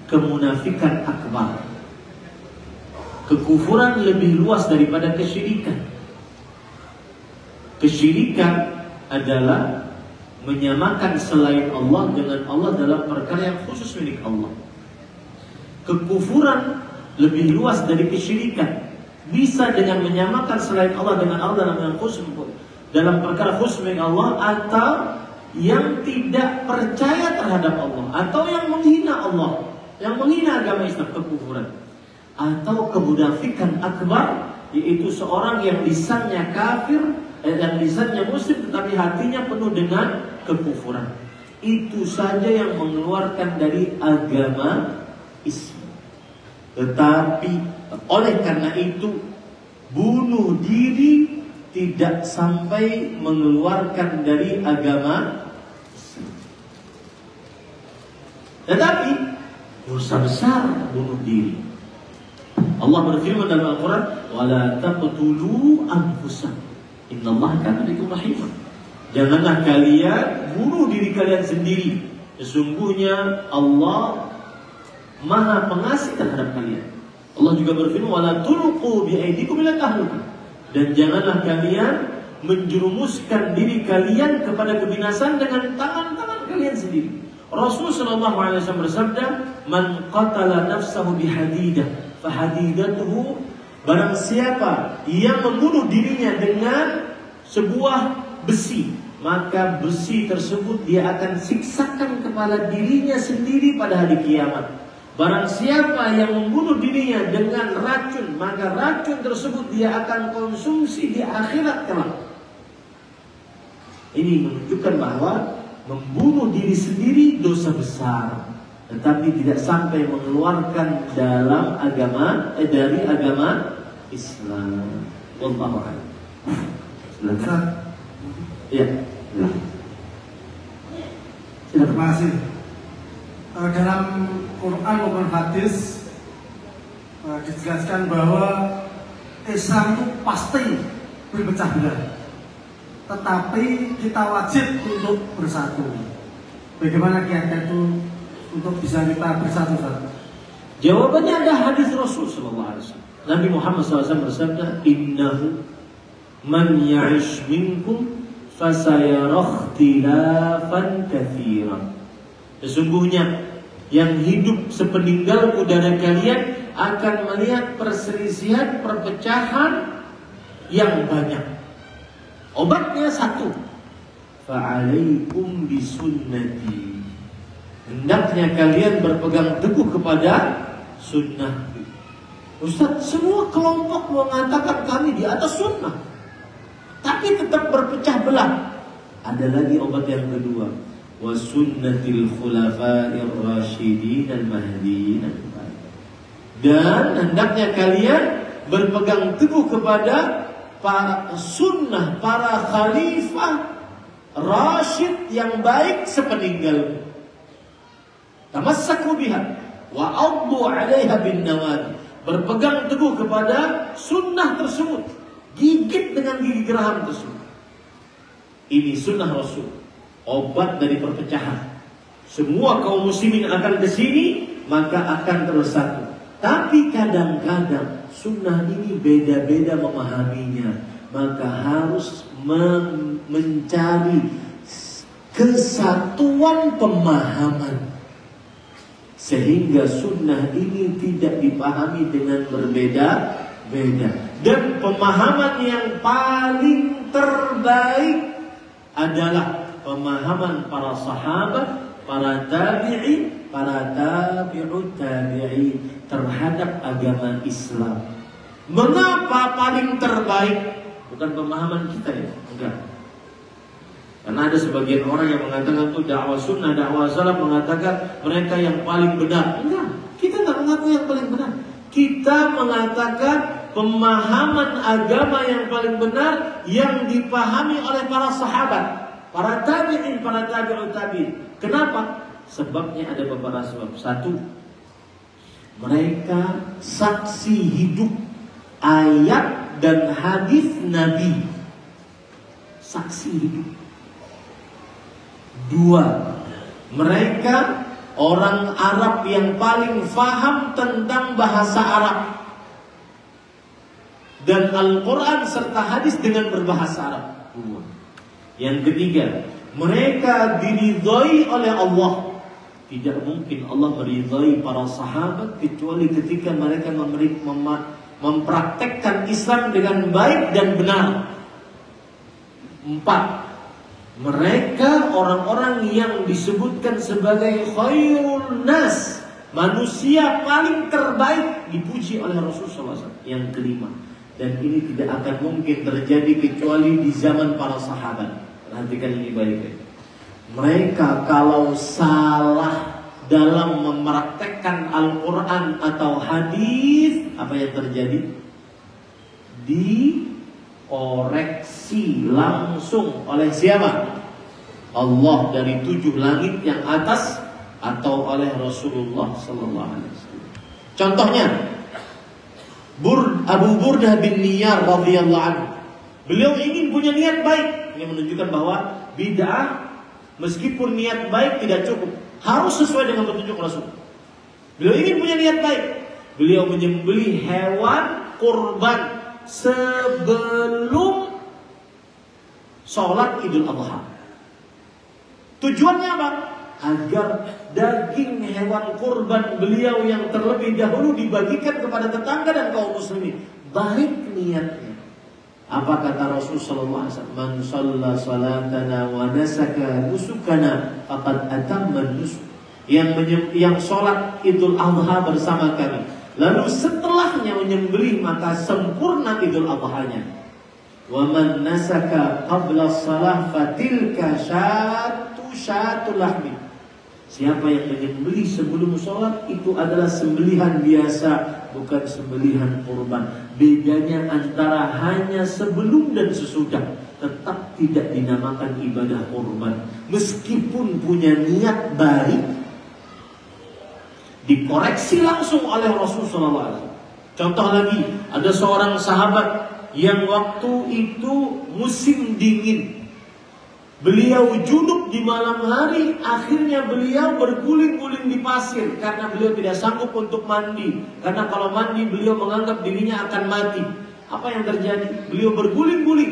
kemunafikan akbar. Kekufuran lebih luas daripada kesyirikan. Kesyirikan adalah menyamakan selain Allah dengan Allah dalam perkara yang khusus milik Allah. Kekufuran lebih luas dari kesyirikan. Bisa dengan menyamakan selain Allah dengan Allah dalam perkara khusus milik Allah, atau yang tidak percaya terhadap Allah, atau yang menghina Allah, yang menghina agama Islam, kekufuran. Atau kemunafikan akbar, yaitu seorang yang lisannya kafir, yang lisannya muslim tetapi hatinya penuh dengan kekufuran. Itu saja yang mengeluarkan dari agama Islam. Tetapi oleh karena itu bunuh diri tidak sampai mengeluarkan dari agama Islam. Tetapi dosa besar bunuh diri. Allah berfirman dalam Al-Quran, "Wala taqtulu anfusakum, innallaha kana bikum rahima." Janganlah kalian bunuh diri kalian sendiri. Sesungguhnya Allah Maha pengasih terhadap kalian. Allah juga berfirman, "Wala tulqu bi'aidikum ila tahlukah." Dan janganlah kalian menjerumuskan diri kalian kepada kebinasaan dengan tangan-tangan kalian sendiri. Rasulullah SAW bersabda, "Man qatala nafsahu bihadidah, fahadidatuhu." Barang siapa yang membunuh dirinya dengan sebuah besi, maka besi tersebut dia akan siksakan kepala dirinya sendiri pada hari kiamat. Barang siapa yang membunuh dirinya dengan racun, maka racun tersebut dia akan konsumsi di akhirat kelak. Ini menunjukkan bahwa membunuh diri sendiri dosa besar, tetapi tidak sampai mengeluarkan dalam agama dari agama Islam. Wallahu a'lam. Silakan. Ya. Terima kasih. Dalam Quran maupun hadis dijelaskan bahwa Islam itu pasti berpecah belah, tetapi kita wajib untuk bersatu. Bagaimana kiat itu untuk bisa kita bersatu? Jawabannya ada hadis Rasul sallallahu alaihi wasallam. Nabi Muhammad SAW bersabda, "Innahu man ya'ish minkum fasayara ikhtilafan katsiran." Sesungguhnya yang hidup sepeninggalku dari kalian akan melihat perselisihan, perpecahan yang banyak. Obatnya satu, fa'alaikum bisunnati. Hendaknya kalian berpegang teguh kepada sunnah. Ustaz, semua kelompok mengatakan kami di atas sunnah, tapi tetap berpecah belah. Ada lagi obat yang kedua, wa sunnatil khulafa'ir rasyidin al-mahdiyyin. Dan hendaknya kalian berpegang teguh kepada para sunnah para khalifah rasyid yang baik sepeninggalmu. Tamassaku biha wa 'addu 'alaiha bin nawadi. Berpegang teguh kepada sunnah tersebut, gigit dengan gigi geraham tersebut. Ini sunnah Rasul, obat dari perpecahan. Semua kaum muslimin akan ke sini, maka akan bersatu. Tapi kadang-kadang sunnah ini beda-beda memahaminya, maka harus mencari kesatuan pemahaman, sehingga sunnah ini tidak dipahami dengan berbeda-beda. Dan pemahaman yang paling terbaik adalah pemahaman para sahabat, para tabi'in, para tabi'ut tabi'in terhadap agama Islam. Mengapa paling terbaik? Bukan pemahaman kita ya, enggak. Karena ada sebagian orang yang mengatakan itu dakwah sunnah, dakwah salaf mengatakan mereka yang paling benar. Enggak, kita enggak mengaku yang paling benar. Kita mengatakan pemahaman agama yang paling benar yang dipahami oleh para sahabat, para tabi'in, para tabi'ut tabi'in. Kenapa? Sebabnya ada beberapa sebab. Satu, mereka saksi hidup ayat dan hadis Nabi. Saksi hidup. Dua, mereka orang Arab yang paling faham tentang bahasa Arab dan Al-Quran serta hadis dengan berbahasa Arab. Dua. Yang ketiga, mereka diridhai oleh Allah. Tidak mungkin Allah meridhai para sahabat kecuali ketika mereka mempraktekkan Islam dengan baik dan benar. Empat, mereka orang-orang yang disebutkan sebagai khairun nas, manusia paling terbaik, dipuji oleh Rasulullah SAW. Yang kelima, dan ini tidak akan mungkin terjadi kecuali di zaman para sahabat. Perhatikan ini baik-baik. Mereka kalau salah dalam mempraktekkan Al-Quran atau hadis, apa yang terjadi? Dikoreksi langsung oleh siapa? Allah dari 7 langit yang atas atau oleh Rasulullah Sallallahu Alaihi Wasallam. Contohnya, Abu Burdah bin Niyar radhiyallahu anhu. Beliau ingin punya niat baik. Ini menunjukkan bahwa bid'ah meskipun niat baik tidak cukup, harus sesuai dengan petunjuk Rasul. Beliau ingin punya niat baik. Beliau menyembelih hewan kurban sebelum sholat Idul Adha. Tujuannya apa? Agar daging hewan kurban beliau yang terlebih dahulu dibagikan kepada tetangga dan kaum muslimin. Baik niatnya. Apa kata Rasul sallallahu alaihi wasallam? Man shalla salatana wa nasaka nusukana faqad atamma nusuk. Yang sholat Idul Adha bersama kami, lalu setelahnya menyembelih, maka sempurna Idul Adhanya. Wa man nasaka qabla shalah fatilka syatul lahmi. Siapa yang menyembelih sebelum sholat, itu adalah sembelihan biasa, bukan sembelihan kurban. Bedanya antara hanya sebelum dan sesudah, tetap tidak dinamakan ibadah kurban. Meskipun punya niat baik, dikoreksi langsung oleh Rasulullah SAW. Contoh lagi, ada seorang sahabat yang waktu itu musim dingin. Beliau junub di malam hari, akhirnya beliau berguling-guling di pasir karena beliau tidak sanggup untuk mandi. Karena kalau mandi beliau menganggap dirinya akan mati. Apa yang terjadi? Beliau berguling-guling,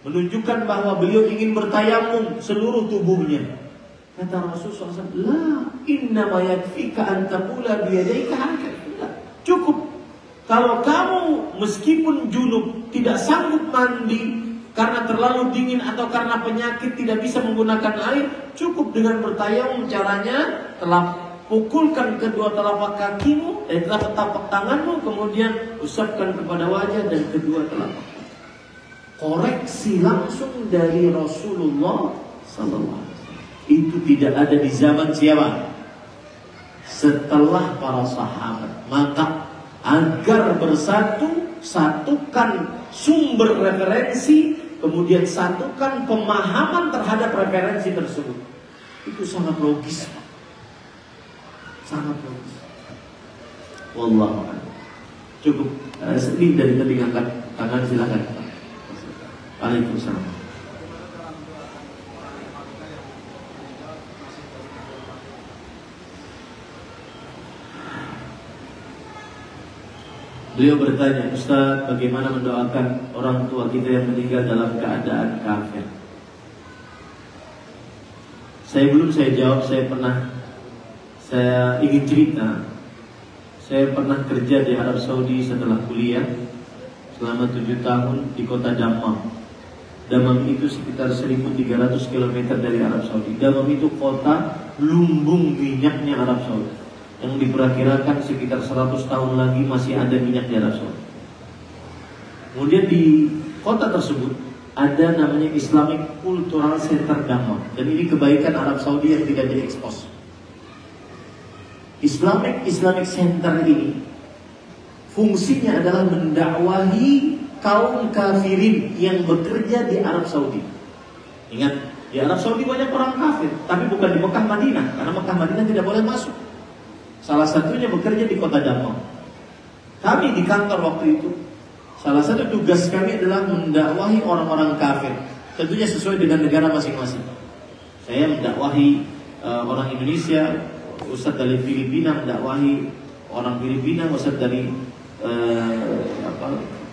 menunjukkan bahwa beliau ingin bertayamum seluruh tubuhnya. Kata Rasulullah SAW, la innama yakfika an taqula biyadayka hakadha. Cukup kalau kamu meskipun junub, tidak sanggup mandi karena terlalu dingin atau karena penyakit tidak bisa menggunakan air, cukup dengan bertayamum. Caranya, pukulkan kedua telapak kakimu, telapak tanganmu, kemudian usapkan kepada wajah dan kedua telapak. Koreksi langsung dari Rasulullah SAW. Itu tidak ada di zaman siapa? Setelah para sahabat. Maka agar bersatu, satukan sumber referensi, kemudian satukan pemahaman terhadap referensi tersebut. Itu sangat logis. Sangat logis. Wallahu a'lam. Cukup. Sedih dari tadi angkat tangan, silakan. Waalaikumsalam. Beliau bertanya, Ustaz, bagaimana mendoakan orang tua kita yang meninggal dalam keadaan kafir? Saya jawab, saya ingin cerita. Saya pernah kerja di Arab Saudi setelah kuliah selama 7 tahun di kota Dammam. Damam itu sekitar 1.300 km dari Arab Saudi. Damam itu kota lumbung minyaknya Arab Saudi, yang diperkirakan sekitar 100 tahun lagi masih ada minyak di Arab Saudi. Kemudian di kota tersebut ada namanya Islamic Cultural Center Damam, dan ini kebaikan Arab Saudi yang tidak diekspos. Islamic Center ini fungsinya adalah mendakwahi kaum kafirin yang bekerja di Arab Saudi. Ingat, di Arab Saudi banyak orang kafir, tapi bukan di Mekah Madinah, karena Mekah Madinah tidak boleh masuk. Salah satunya bekerja di kota Damam. Kami di kantor waktu itu, salah satu tugas kami adalah mendakwahi orang-orang kafir, tentunya sesuai dengan negara masing-masing. Saya mendakwahi orang Indonesia, ustadz dari Filipina mendakwahi orang Filipina, ustadz dari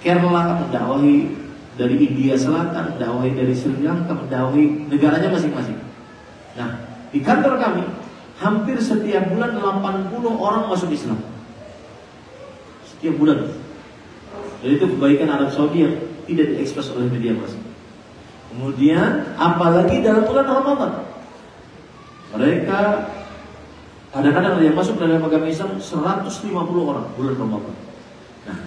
Kerala mendakwahi dari India Selatan, mendakwahi dari Sri Lanka, mendakwahi negaranya masing-masing. Nah, di kantor kami hampir setiap bulan 80 orang masuk Islam. Setiap bulan. Dan itu kebaikan Arab Saudi yang tidak diekspos oleh media massa. Kemudian apalagi dalam bulan Ramadan, mereka kadang-kadang ada yang masuk dalam agama Islam 150 orang bulan Ramadan. Nah,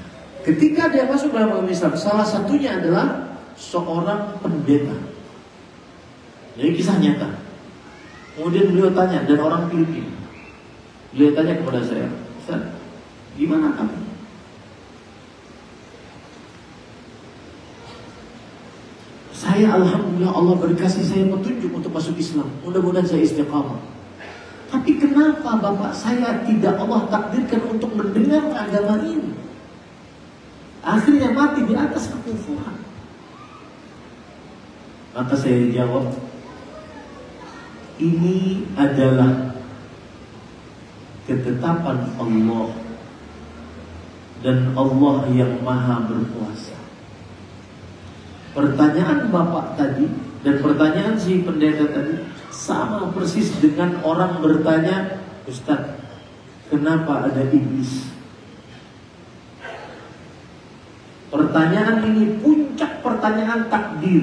ketika dia masuk dalam agama Islam, salah satunya adalah seorang pendeta. Jadi kisah nyata. Kemudian beliau tanya, dan orang Filipina, beliau tanya kepada saya, Ustaz, gimana kamu? Saya alhamdulillah Allah berkasih saya petunjuk untuk masuk Islam. Mudah-mudahan saya istiqamah. Tapi kenapa bapak saya tidak Allah takdirkan untuk mendengar agama ini? Akhirnya mati di atas kekufuran. Maka saya jawab, ini adalah ketetapan Allah, dan Allah yang maha berkuasa. Pertanyaan bapak tadi dan pertanyaan si pendeta tadi sama persis dengan orang bertanya, Ustaz, kenapa ada iblis? Pertanyaan ini puncak pertanyaan takdir.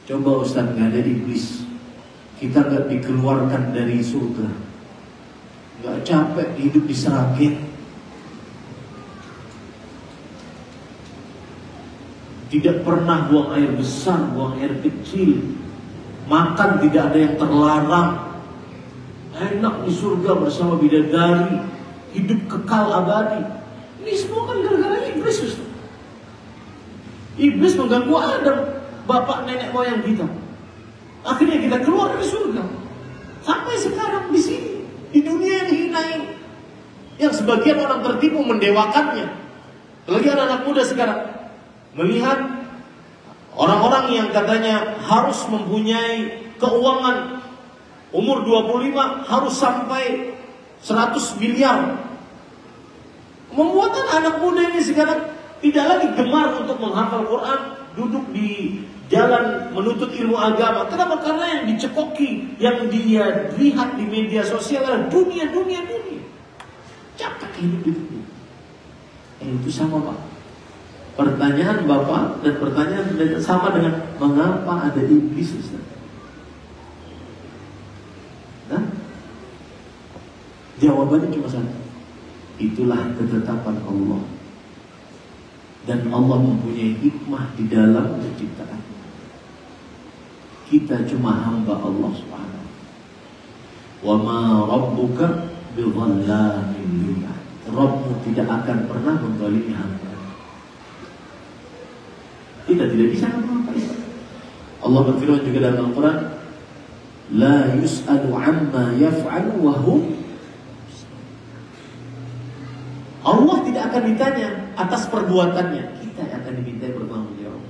Coba Ustaz, nggak ada iblis, kita nggak dikeluarkan dari surga, nggak capek hidup di Seragit, tidak pernah buang air besar, buang air kecil, makan tidak ada yang terlarang, enak di surga bersama bidadari, hidup kekal abadi. Ini semua kan gara-gara iblis, Ustaz. Iblis mengganggu Adam, bapak nenek moyang kita. Akhirnya kita keluar dari surga. Sampai sekarang di sini, di dunia yang hina ini, yang sebagian orang tertipu mendewakannya. Lagi anak-anak muda sekarang melihat orang-orang yang katanya harus mempunyai keuangan, umur 25 harus sampai 100 miliar. Membuat anak muda ini sekarang tidak lagi gemar untuk menghafal Quran, duduk di jalan menuntut ilmu agama. Kenapa? Karena yang dicekoki, yang dia lihat di media sosial adalah dunia. Capek hidup di dunia. Itu sama Pak. Pertanyaan Bapak dan pertanyaan sama dengan mengapa ada iblis, Ustaz? Nah, jawabannya cuma satu. Itulah ketetapan Allah, dan Allah mempunyai hikmah di dalam penciptaan. Kita cuma hamba Allah Subhanahu. Wa ma rabbuka bidhallamin lil 'abid. Rabbmu tidak akan pernah menzalimi hamba. Kita tidak bisa apa-apa. Allah berfirman juga dalam Al-Quran, la yus'alu amma yaf'alu wa hum. Allah tidak akan ditanya atas perbuatannya, kita akan diminta bertanggung jawab.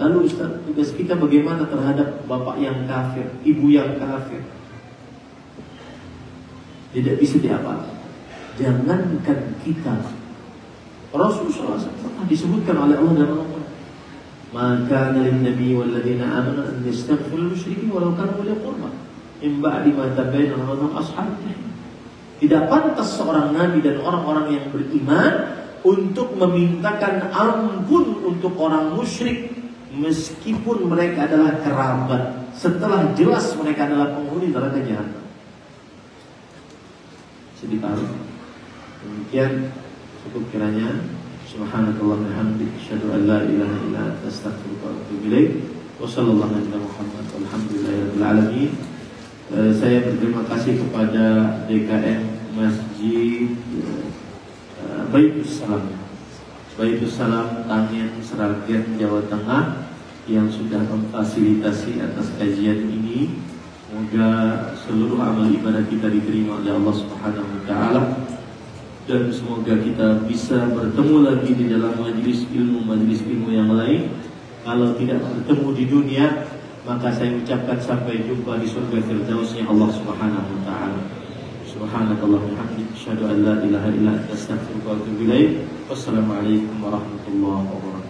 Lalu Ustaz, tugas kita bagaimana terhadap bapak yang kafir, ibu yang kafir? Tidak bisa diapa-apa. Jangankan kita, Rasulullah SAW disebutkan oleh Allah dalam Al-Quran, maka dari Nabi walladzina amanu an yastaghfirul musyrikin walau kanu uli qurba min ba'di ma tabayyana lahum ashabul jahim. Tidak pantas seorang nabi dan orang-orang yang beriman untuk memintakan ampun untuk orang musyrik meskipun mereka adalah kerabat, setelah jelas mereka adalah penghuni neraka jahanam. Sedih taruh. Demikian cukup kiranya. Subhanakallah bihamdik, asyhadu an la ilaha illa anta, astaghfiruka wa atubu ilaik. Wa sallallahu alaihi Muhammad walhamdulillahirabbil alamin. Saya berterima kasih kepada DKM Masjid Baitus Salam Tangen, Sragen, Jawa Tengah yang sudah memfasilitasi atas kajian ini. Semoga seluruh amal ibadah kita diterima oleh Allah Subhanahu wa taala, dan semoga kita bisa bertemu lagi di dalam majelis ilmu yang lain. Kalau tidak bertemu di dunia, maka saya ucapkan sampai jumpa di surga firdausnya Allah Subhanahu wa taala. Subhanakallah bihamdik, asyhadu an la ilaha illa anta, astaghfiruka wa atubu ilaik. Wassalamualaikum warahmatullahi wabarakatuh.